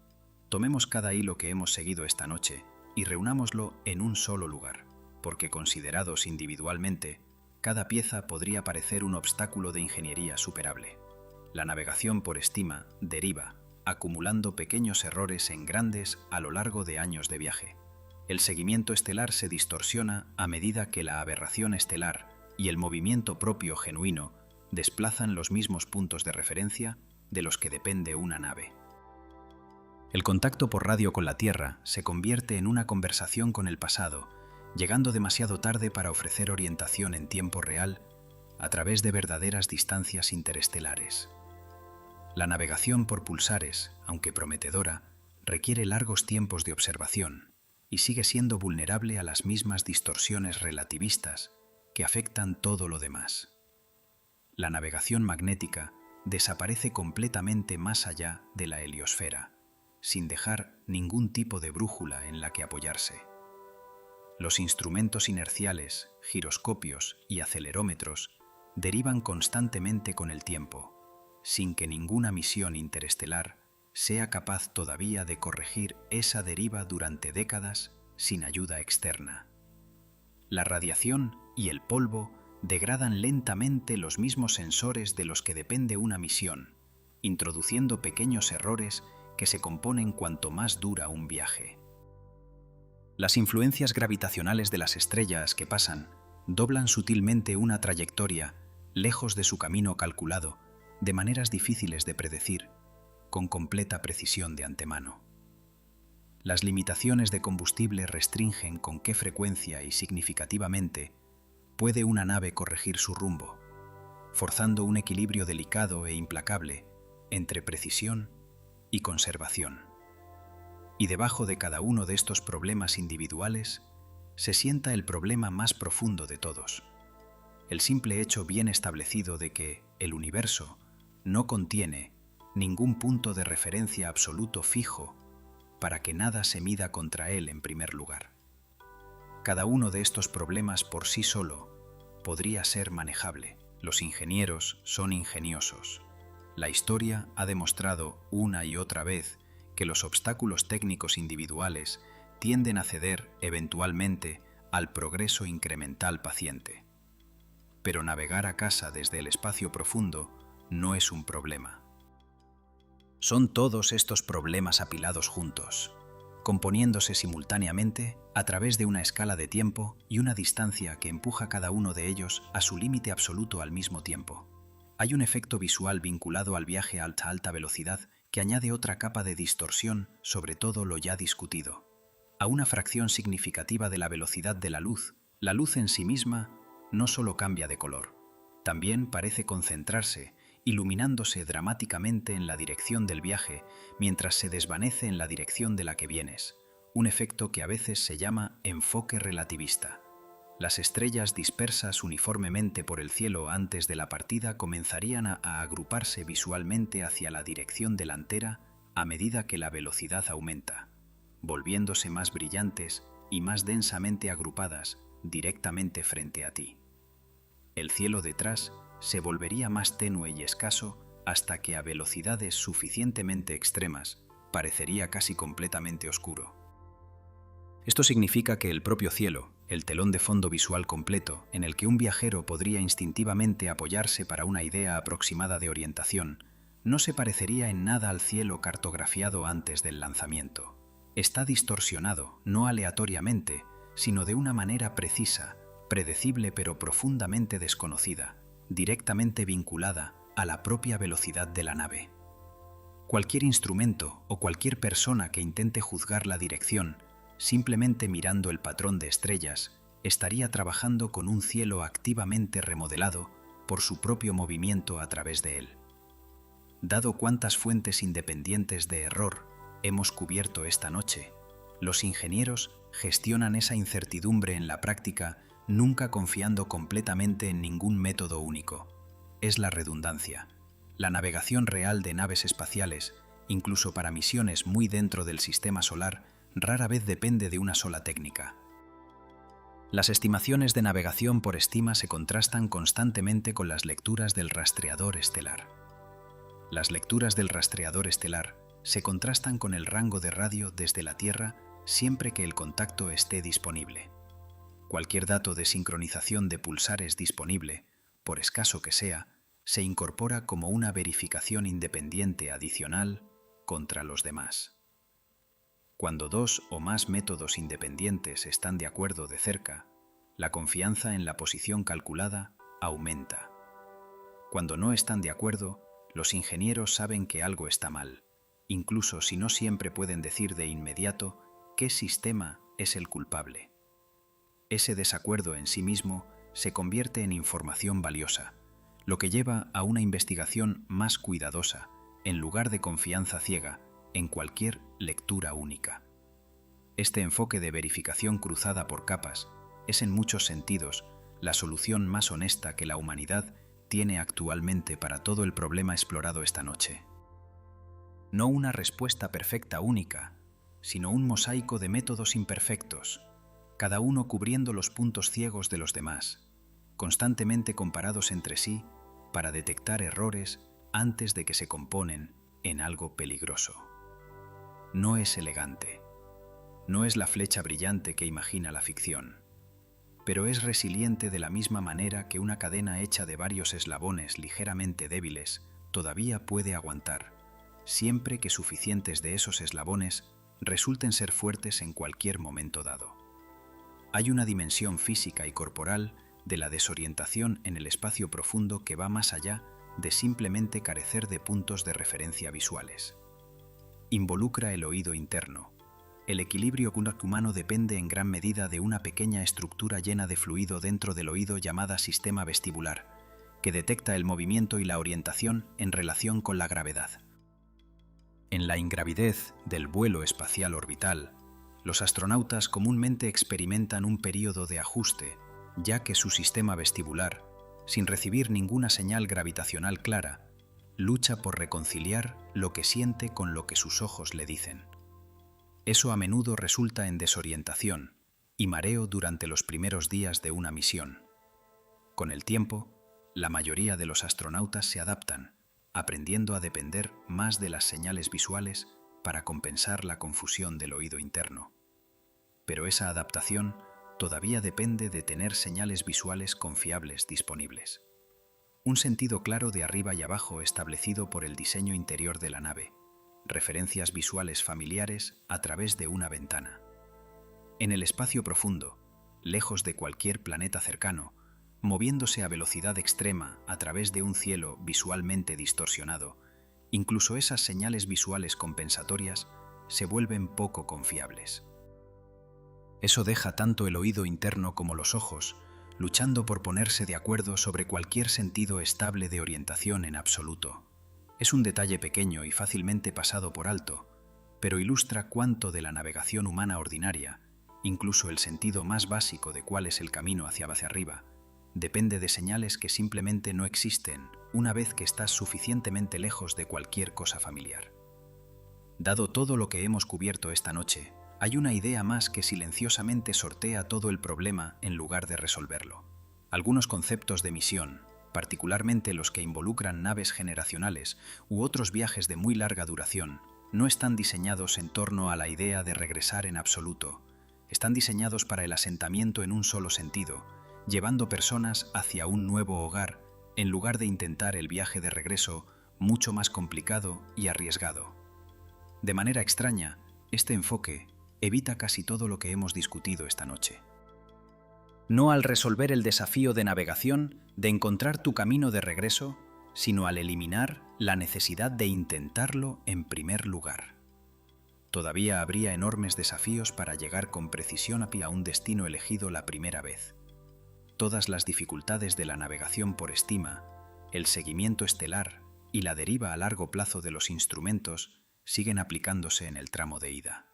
Tomemos cada hilo que hemos seguido esta noche y reunámoslo en un solo lugar, porque considerados individualmente, cada pieza podría parecer un obstáculo de ingeniería superable. La navegación por estima deriva, acumulando pequeños errores en grandes a lo largo de años de viaje. El seguimiento estelar se distorsiona a medida que la aberración estelar y el movimiento propio genuino desplazan los mismos puntos de referencia de los que depende una nave. El contacto por radio con la Tierra se convierte en una conversación con el pasado, llegando demasiado tarde para ofrecer orientación en tiempo real a través de verdaderas distancias interestelares. La navegación por pulsares, aunque prometedora, requiere largos tiempos de observación y sigue siendo vulnerable a las mismas distorsiones relativistas que afectan todo lo demás. La navegación magnética desaparece completamente más allá de la heliosfera, sin dejar ningún tipo de brújula en la que apoyarse. Los instrumentos inerciales, giroscopios y acelerómetros derivan constantemente con el tiempo, sin que ninguna misión interestelar sea capaz todavía de corregir esa deriva durante décadas sin ayuda externa. La radiación y el polvo degradan lentamente los mismos sensores de los que depende una misión, introduciendo pequeños errores que se componen cuanto más dura un viaje. Las influencias gravitacionales de las estrellas que pasan doblan sutilmente una trayectoria lejos de su camino calculado, de maneras difíciles de predecir, con completa precisión de antemano. Las limitaciones de combustible restringen con qué frecuencia y significativamente puede una nave corregir su rumbo, forzando un equilibrio delicado e implacable entre precisión y conservación. Y debajo de cada uno de estos problemas individuales se sienta el problema más profundo de todos, el simple hecho bien establecido de que el universo no contiene ningún punto de referencia absoluto fijo para que nada se mida contra él en primer lugar. Cada uno de estos problemas por sí solo podría ser manejable. Los ingenieros son ingeniosos. La historia ha demostrado una y otra vez que los obstáculos técnicos individuales tienden a ceder eventualmente al progreso incremental paciente. Pero navegar a casa desde el espacio profundo no es un problema. Son todos estos problemas apilados juntos, componiéndose simultáneamente a través de una escala de tiempo y una distancia que empuja cada uno de ellos a su límite absoluto al mismo tiempo. Hay un efecto visual vinculado al viaje a alta velocidad que añade otra capa de distorsión sobre todo lo ya discutido. A una fracción significativa de la velocidad de la luz en sí misma no solo cambia de color, también parece concentrarse, iluminándose dramáticamente en la dirección del viaje mientras se desvanece en la dirección de la que vienes, un efecto que a veces se llama enfoque relativista. Las estrellas dispersas uniformemente por el cielo antes de la partida comenzarían a agruparse visualmente hacia la dirección delantera a medida que la velocidad aumenta, volviéndose más brillantes y más densamente agrupadas directamente frente a ti. El cielo detrás se volvería más tenue y escaso hasta que a velocidades suficientemente extremas parecería casi completamente oscuro. Esto significa que el propio cielo, el telón de fondo visual completo en el que un viajero podría instintivamente apoyarse para una idea aproximada de orientación, no se parecería en nada al cielo cartografiado antes del lanzamiento. Está distorsionado, no aleatoriamente, sino de una manera precisa, predecible pero profundamente desconocida, directamente vinculada a la propia velocidad de la nave. Cualquier instrumento o cualquier persona que intente juzgar la dirección simplemente mirando el patrón de estrellas estaría trabajando con un cielo activamente remodelado por su propio movimiento a través de él. Dado cuántas fuentes independientes de error hemos cubierto esta noche, los ingenieros gestionan esa incertidumbre en la práctica, nunca confiando completamente en ningún método único. Es la redundancia. La navegación real de naves espaciales, incluso para misiones muy dentro del sistema solar, rara vez depende de una sola técnica. Las estimaciones de navegación por estima se contrastan constantemente con las lecturas del rastreador estelar. Las lecturas del rastreador estelar se contrastan con el rango de radio desde la Tierra siempre que el contacto esté disponible. Cualquier dato de sincronización de pulsares disponible, por escaso que sea, se incorpora como una verificación independiente adicional contra los demás. Cuando dos o más métodos independientes están de acuerdo de cerca, la confianza en la posición calculada aumenta. Cuando no están de acuerdo, los ingenieros saben que algo está mal, incluso si no siempre pueden decir de inmediato qué sistema es el culpable. Ese desacuerdo en sí mismo se convierte en información valiosa, lo que lleva a una investigación más cuidadosa, en lugar de confianza ciega en cualquier lectura única. Este enfoque de verificación cruzada por capas es en muchos sentidos la solución más honesta que la humanidad tiene actualmente para todo el problema explorado esta noche. No una respuesta perfecta única, sino un mosaico de métodos imperfectos, cada uno cubriendo los puntos ciegos de los demás, constantemente comparados entre sí para detectar errores antes de que se componen en algo peligroso. No es elegante, no es la flecha brillante que imagina la ficción, pero es resiliente de la misma manera que una cadena hecha de varios eslabones ligeramente débiles todavía puede aguantar, siempre que suficientes de esos eslabones resulten ser fuertes en cualquier momento dado. Hay una dimensión física y corporal de la desorientación en el espacio profundo que va más allá de simplemente carecer de puntos de referencia visuales. Involucra el oído interno. El equilibrio humano depende en gran medida de una pequeña estructura llena de fluido dentro del oído llamada sistema vestibular, que detecta el movimiento y la orientación en relación con la gravedad. En la ingravidez del vuelo espacial orbital, los astronautas comúnmente experimentan un período de ajuste, ya que su sistema vestibular, sin recibir ninguna señal gravitacional clara, lucha por reconciliar lo que siente con lo que sus ojos le dicen. Eso a menudo resulta en desorientación y mareo durante los primeros días de una misión. Con el tiempo, la mayoría de los astronautas se adaptan, aprendiendo a depender más de las señales visuales para compensar la confusión del oído interno. Pero esa adaptación todavía depende de tener señales visuales confiables disponibles. Un sentido claro de arriba y abajo establecido por el diseño interior de la nave, referencias visuales familiares a través de una ventana. En el espacio profundo, lejos de cualquier planeta cercano, moviéndose a velocidad extrema a través de un cielo visualmente distorsionado, incluso esas señales visuales compensatorias se vuelven poco confiables. Eso deja tanto el oído interno como los ojos luchando por ponerse de acuerdo sobre cualquier sentido estable de orientación en absoluto. Es un detalle pequeño y fácilmente pasado por alto, pero ilustra cuánto de la navegación humana ordinaria, incluso el sentido más básico de cuál es el camino hacia arriba, depende de señales que simplemente no existen una vez que estás suficientemente lejos de cualquier cosa familiar. Dado todo lo que hemos cubierto esta noche, hay una idea más que silenciosamente sortea todo el problema en lugar de resolverlo. Algunos conceptos de misión, particularmente los que involucran naves generacionales u otros viajes de muy larga duración, no están diseñados en torno a la idea de regresar en absoluto. Están diseñados para el asentamiento en un solo sentido, llevando personas hacia un nuevo hogar, en lugar de intentar el viaje de regreso mucho más complicado y arriesgado. De manera extraña, este enfoque evita casi todo lo que hemos discutido esta noche. No al resolver el desafío de navegación de encontrar tu camino de regreso, sino al eliminar la necesidad de intentarlo en primer lugar. Todavía habría enormes desafíos para llegar con precisión a un destino elegido la primera vez. Todas las dificultades de la navegación por estima, el seguimiento estelar y la deriva a largo plazo de los instrumentos siguen aplicándose en el tramo de ida.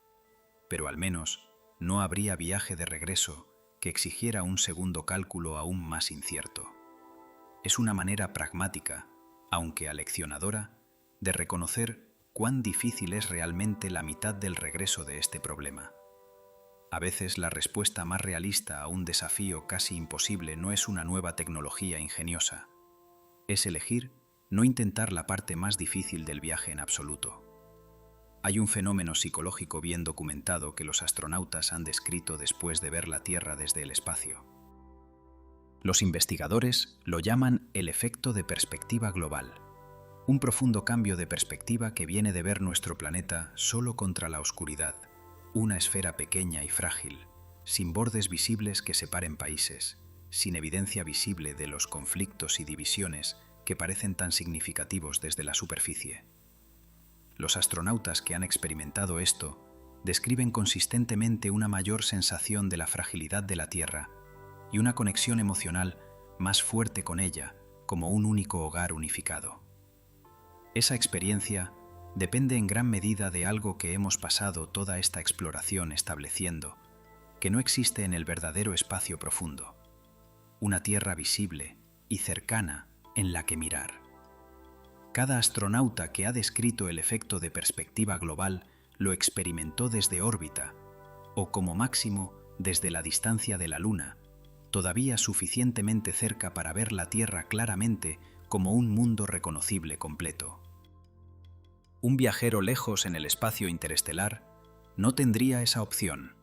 Pero al menos no habría viaje de regreso que exigiera un segundo cálculo aún más incierto. Es una manera pragmática, aunque aleccionadora, de reconocer cuán difícil es realmente la mitad del regreso de este problema. A veces la respuesta más realista a un desafío casi imposible no es una nueva tecnología ingeniosa. Es elegir no intentar la parte más difícil del viaje en absoluto. Hay un fenómeno psicológico bien documentado que los astronautas han descrito después de ver la Tierra desde el espacio. Los investigadores lo llaman el efecto de perspectiva global, un profundo cambio de perspectiva que viene de ver nuestro planeta solo contra la oscuridad, una esfera pequeña y frágil, sin bordes visibles que separen países, sin evidencia visible de los conflictos y divisiones que parecen tan significativos desde la superficie. Los astronautas que han experimentado esto describen consistentemente una mayor sensación de la fragilidad de la Tierra y una conexión emocional más fuerte con ella, como un único hogar unificado. Esa experiencia depende en gran medida de algo que hemos pasado toda esta exploración estableciendo, que no existe en el verdadero espacio profundo, una Tierra visible y cercana en la que mirar. Cada astronauta que ha descrito el efecto de perspectiva global lo experimentó desde órbita, o como máximo desde la distancia de la Luna, todavía suficientemente cerca para ver la Tierra claramente como un mundo reconocible completo. Un viajero lejos en el espacio interestelar no tendría esa opción.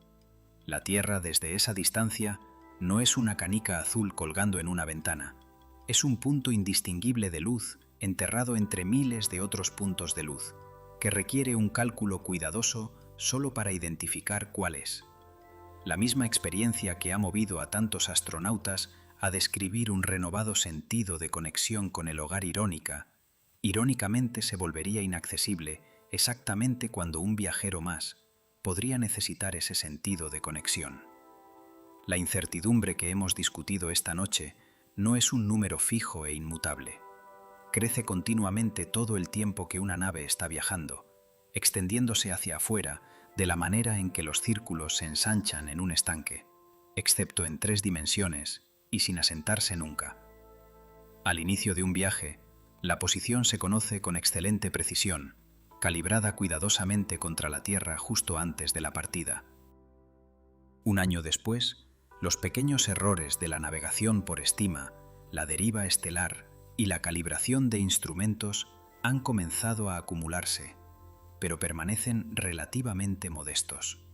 La Tierra desde esa distancia no es una canica azul colgando en una ventana, es un punto indistinguible de luz enterrado entre miles de otros puntos de luz, que requiere un cálculo cuidadoso solo para identificar cuál es. La misma experiencia que ha movido a tantos astronautas a describir un renovado sentido de conexión con el hogar irónicamente se volvería inaccesible exactamente cuando un viajero más podría necesitar ese sentido de conexión. La incertidumbre que hemos discutido esta noche no es un número fijo e inmutable. Crece continuamente todo el tiempo que una nave está viajando, extendiéndose hacia afuera de la manera en que los círculos se ensanchan en un estanque, excepto en 3 dimensiones y sin asentarse nunca. Al inicio de un viaje, la posición se conoce con excelente precisión, calibrada cuidadosamente contra la Tierra justo antes de la partida. Un año después, los pequeños errores de la navegación por estima, la deriva estelar y la calibración de instrumentos han comenzado a acumularse, pero permanecen relativamente modestos.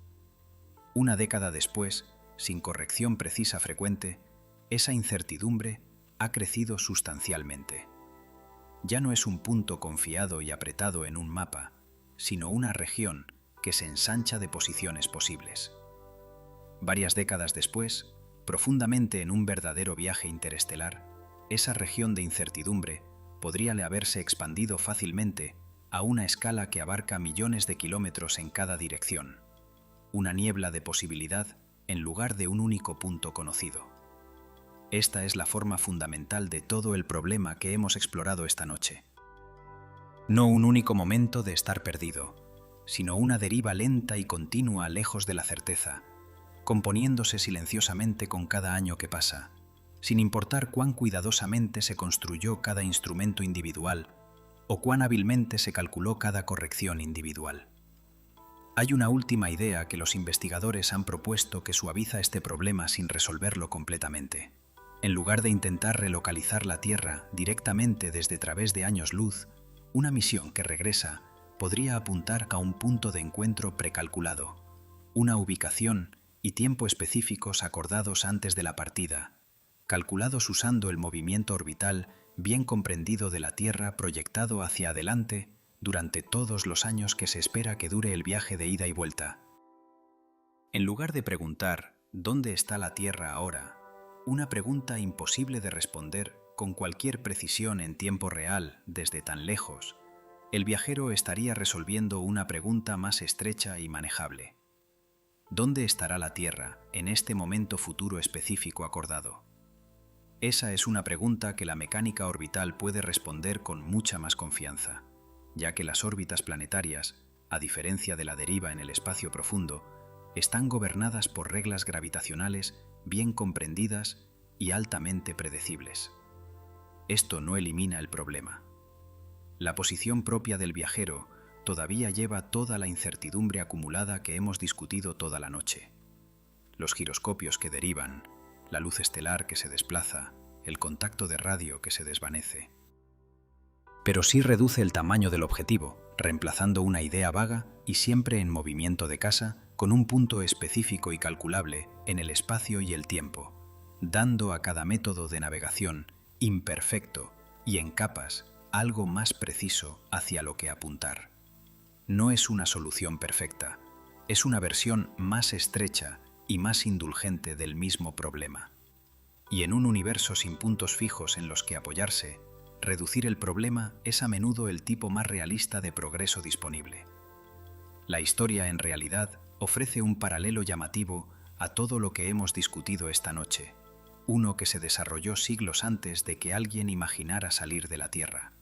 Una década después, sin corrección precisa frecuente, esa incertidumbre ha crecido sustancialmente. Ya no es un punto confiado y apretado en un mapa, sino una región que se ensancha de posiciones posibles. Varias décadas después, profundamente en un verdadero viaje interestelar, esa región de incertidumbre podría haberse expandido fácilmente a una escala que abarca millones de kilómetros en cada dirección. Una niebla de posibilidad en lugar de un único punto conocido. Esta es la forma fundamental de todo el problema que hemos explorado esta noche. No un único momento de estar perdido, sino una deriva lenta y continua lejos de la certeza, componiéndose silenciosamente con cada año que pasa, sin importar cuán cuidadosamente se construyó cada instrumento individual o cuán hábilmente se calculó cada corrección individual. Hay una última idea que los investigadores han propuesto que suaviza este problema sin resolverlo completamente. En lugar de intentar relocalizar la Tierra directamente desde través de años luz, una misión que regresa podría apuntar a un punto de encuentro precalculado, una ubicación y tiempo específicos acordados antes de la partida, calculados usando el movimiento orbital bien comprendido de la Tierra proyectado hacia adelante durante todos los años que se espera que dure el viaje de ida y vuelta. En lugar de preguntar ¿dónde está la Tierra ahora?, una pregunta imposible de responder con cualquier precisión en tiempo real desde tan lejos, el viajero estaría resolviendo una pregunta más estrecha y manejable. ¿Dónde estará la Tierra en este momento futuro específico acordado? Esa es una pregunta que la mecánica orbital puede responder con mucha más confianza, ya que las órbitas planetarias, a diferencia de la deriva en el espacio profundo, están gobernadas por reglas gravitacionales bien comprendidas y altamente predecibles. Esto no elimina el problema. La posición propia del viajero todavía lleva toda la incertidumbre acumulada que hemos discutido toda la noche. Los giroscopios que derivan, la luz estelar que se desplaza, el contacto de radio que se desvanece. Pero sí reduce el tamaño del objetivo, reemplazando una idea vaga y siempre en movimiento de casa con un punto específico y calculable en el espacio y el tiempo, dando a cada método de navegación imperfecto y en capas algo más preciso hacia lo que apuntar. No es una solución perfecta, es una versión más estrecha y más indulgente del mismo problema. Y en un universo sin puntos fijos en los que apoyarse, reducir el problema es a menudo el tipo más realista de progreso disponible. La historia, en realidad, ofrece un paralelo llamativo a todo lo que hemos discutido esta noche, uno que se desarrolló siglos antes de que alguien imaginara salir de la Tierra.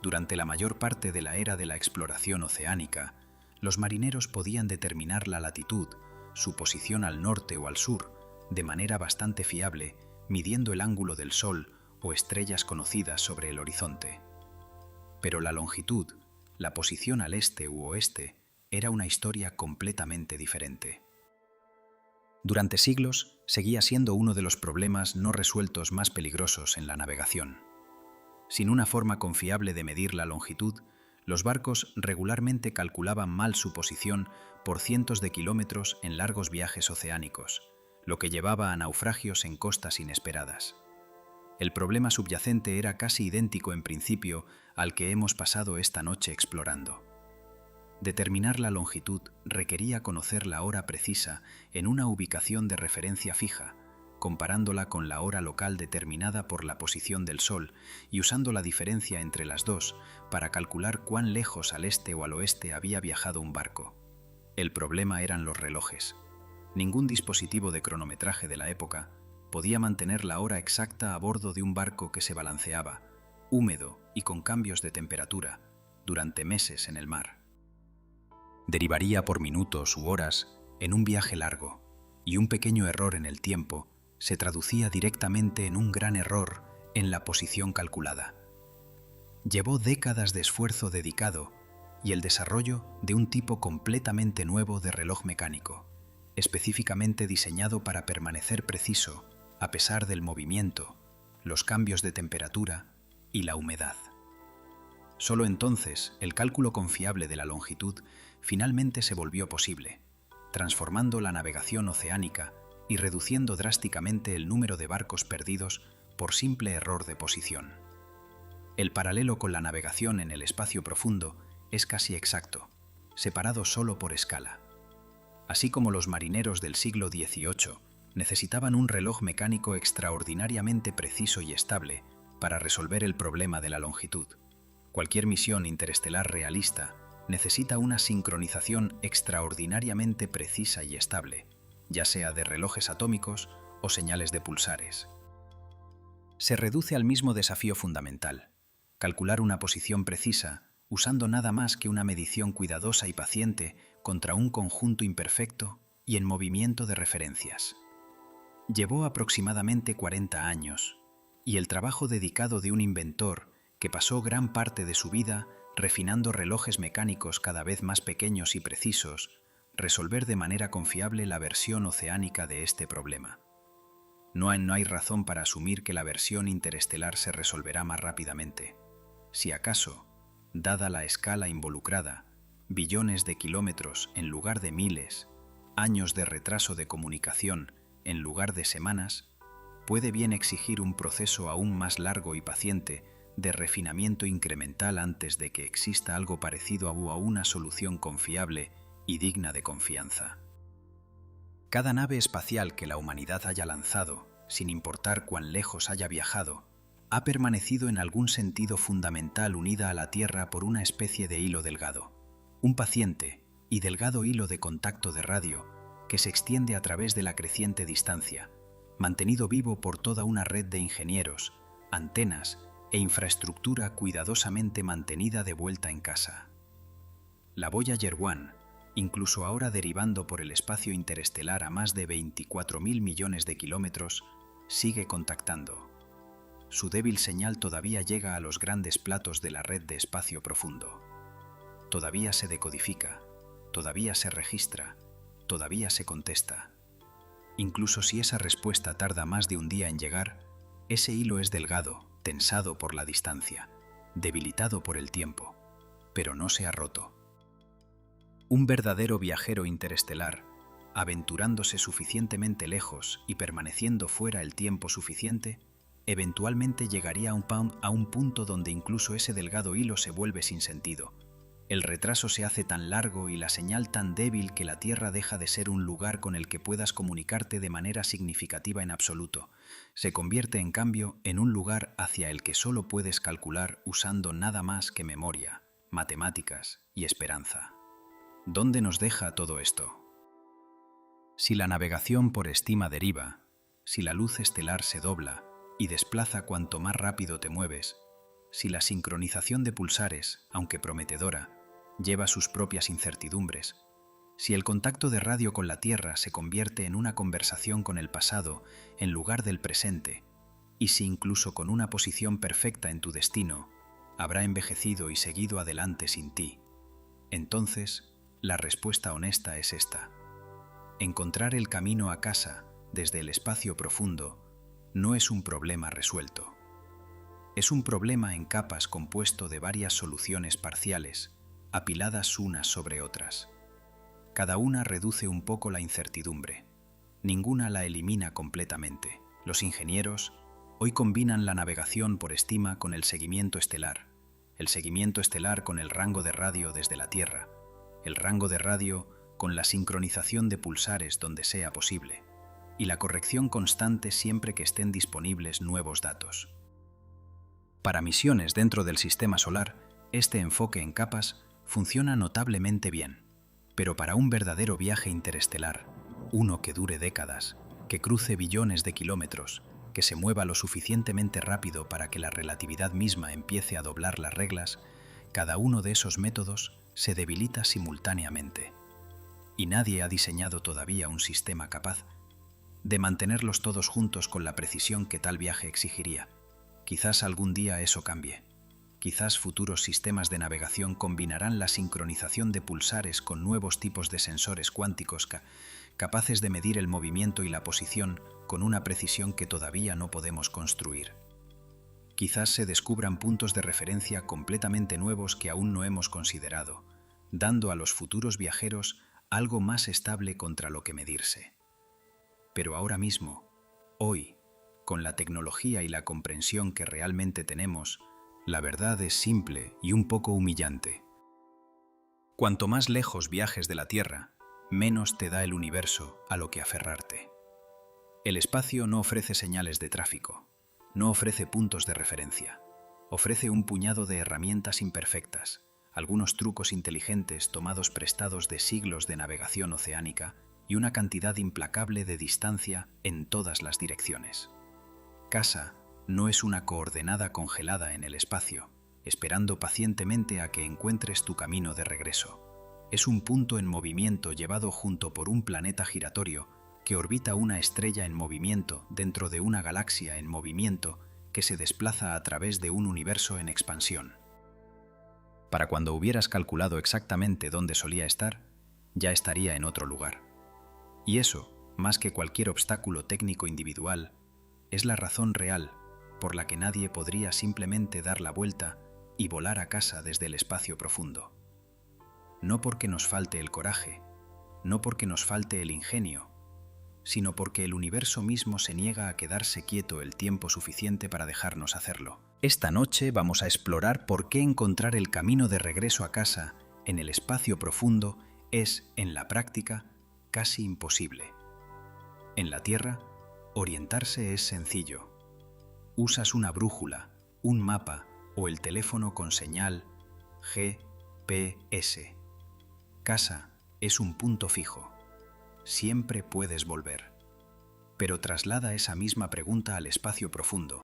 Durante la mayor parte de la era de la exploración oceánica, los marineros podían determinar la latitud, su posición al norte o al sur, de manera bastante fiable, midiendo el ángulo del Sol o estrellas conocidas sobre el horizonte. Pero la longitud, la posición al este u oeste, era una historia completamente diferente. Durante siglos, seguía siendo uno de los problemas no resueltos más peligrosos en la navegación. Sin una forma confiable de medir la longitud, los barcos regularmente calculaban mal su posición por cientos de kilómetros en largos viajes oceánicos, lo que llevaba a naufragios en costas inesperadas. El problema subyacente era casi idéntico en principio al que hemos pasado esta noche explorando. Determinar la longitud requería conocer la hora precisa en una ubicación de referencia fija, comparándola con la hora local determinada por la posición del Sol y usando la diferencia entre las dos para calcular cuán lejos al este o al oeste había viajado un barco. El problema eran los relojes. Ningún dispositivo de cronometraje de la época podía mantener la hora exacta a bordo de un barco que se balanceaba, húmedo y con cambios de temperatura, durante meses en el mar. Derivaría por minutos u horas en un viaje largo, y un pequeño error en el tiempo se traducía directamente en un gran error en la posición calculada. Llevó décadas de esfuerzo dedicado y el desarrollo de un tipo completamente nuevo de reloj mecánico, específicamente diseñado para permanecer preciso a pesar del movimiento, los cambios de temperatura y la humedad. Solo entonces el cálculo confiable de la longitud finalmente se volvió posible, transformando la navegación oceánica y reduciendo drásticamente el número de barcos perdidos por simple error de posición. El paralelo con la navegación en el espacio profundo es casi exacto, separado solo por escala. Así como los marineros del siglo XVIII necesitaban un reloj mecánico extraordinariamente preciso y estable para resolver el problema de la longitud, cualquier misión interestelar realista necesita una sincronización extraordinariamente precisa y estable, ya sea de relojes atómicos o señales de pulsares. Se reduce al mismo desafío fundamental: calcular una posición precisa usando nada más que una medición cuidadosa y paciente contra un conjunto imperfecto y en movimiento de referencias. Llevó aproximadamente 40 años, y el trabajo dedicado de un inventor que pasó gran parte de su vida refinando relojes mecánicos cada vez más pequeños y precisos, resolver de manera confiable la versión oceánica de este problema. No hay razón para asumir que la versión interestelar se resolverá más rápidamente. Si acaso, dada la escala involucrada, billones de kilómetros en lugar de miles, años de retraso de comunicación en lugar de semanas, puede bien exigir un proceso aún más largo y paciente de refinamiento incremental antes de que exista algo parecido a una solución confiable y digna de confianza. Cada nave espacial que la humanidad haya lanzado, sin importar cuán lejos haya viajado, ha permanecido en algún sentido fundamental unida a la Tierra por una especie de hilo delgado, un paciente y delgado hilo de contacto de radio que se extiende a través de la creciente distancia, mantenido vivo por toda una red de ingenieros, antenas e infraestructura cuidadosamente mantenida de vuelta en casa. La Voyager 1, incluso ahora derivando por el espacio interestelar a más de 24.000 millones de kilómetros, sigue contactando. Su débil señal todavía llega a los grandes platos de la red de espacio profundo. Todavía se decodifica, todavía se registra, todavía se contesta. Incluso si esa respuesta tarda más de un día en llegar, ese hilo es delgado, tensado por la distancia, debilitado por el tiempo, pero no se ha roto. Un verdadero viajero interestelar, aventurándose suficientemente lejos y permaneciendo fuera el tiempo suficiente, eventualmente llegaría a un punto donde incluso ese delgado hilo se vuelve sin sentido, El retraso se hace tan largo y la señal tan débil que la Tierra deja de ser un lugar con el que puedas comunicarte de manera significativa en absoluto. Se convierte, en cambio, en un lugar hacia el que solo puedes calcular usando nada más que memoria, matemáticas y esperanza. ¿Dónde nos deja todo esto? Si la navegación por estima deriva, si la luz estelar se dobla y desplaza cuanto más rápido te mueves, si la sincronización de pulsares, aunque prometedora, lleva sus propias incertidumbres, si el contacto de radio con la Tierra se convierte en una conversación con el pasado en lugar del presente, y si incluso con una posición perfecta en tu destino, habrá envejecido y seguido adelante sin ti, entonces la respuesta honesta es esta. Encontrar el camino a casa desde el espacio profundo no es un problema resuelto. Es un problema en capas compuesto de varias soluciones parciales, apiladas unas sobre otras. Cada una reduce un poco la incertidumbre. Ninguna la elimina completamente. Los ingenieros hoy combinan la navegación por estima con el seguimiento estelar con el rango de radio desde la Tierra, el rango de radio con la sincronización de pulsares donde sea posible, y la corrección constante siempre que estén disponibles nuevos datos. Para misiones dentro del sistema solar, este enfoque en capas funciona notablemente bien, pero para un verdadero viaje interestelar, uno que dure décadas, que cruce billones de kilómetros, que se mueva lo suficientemente rápido para que la relatividad misma empiece a doblar las reglas, cada uno de esos métodos se debilita simultáneamente. Y nadie ha diseñado todavía un sistema capaz de mantenerlos todos juntos con la precisión que tal viaje exigiría. Quizás algún día eso cambie. Quizás futuros sistemas de navegación combinarán la sincronización de pulsares con nuevos tipos de sensores cuánticos capaces de medir el movimiento y la posición con una precisión que todavía no podemos construir. Quizás se descubran puntos de referencia completamente nuevos que aún no hemos considerado, dando a los futuros viajeros algo más estable contra lo que medirse. Pero ahora mismo, hoy, con la tecnología y la comprensión que realmente tenemos, la verdad es simple y un poco humillante. Cuanto más lejos viajes de la Tierra, menos te da el universo a lo que aferrarte. El espacio no ofrece señales de tráfico, no ofrece puntos de referencia, ofrece un puñado de herramientas imperfectas, algunos trucos inteligentes tomados prestados de siglos de navegación oceánica y una cantidad implacable de distancia en todas las direcciones. Casa no es una coordenada congelada en el espacio, esperando pacientemente a que encuentres tu camino de regreso. Es un punto en movimiento llevado junto por un planeta giratorio que orbita una estrella en movimiento dentro de una galaxia en movimiento que se desplaza a través de un universo en expansión. Para cuando hubieras calculado exactamente dónde solía estar, ya estaría en otro lugar. Y eso, más que cualquier obstáculo técnico individual, es la razón real por la que nadie podría simplemente dar la vuelta y volar a casa desde el espacio profundo. No porque nos falte el coraje, no porque nos falte el ingenio, sino porque el universo mismo se niega a quedarse quieto el tiempo suficiente para dejarnos hacerlo. Esta noche vamos a explorar por qué encontrar el camino de regreso a casa en el espacio profundo es, en la práctica, casi imposible. En la Tierra, orientarse es sencillo. Usas una brújula, un mapa o el teléfono con señal GPS. Casa es un punto fijo. Siempre puedes volver. Pero traslada esa misma pregunta al espacio profundo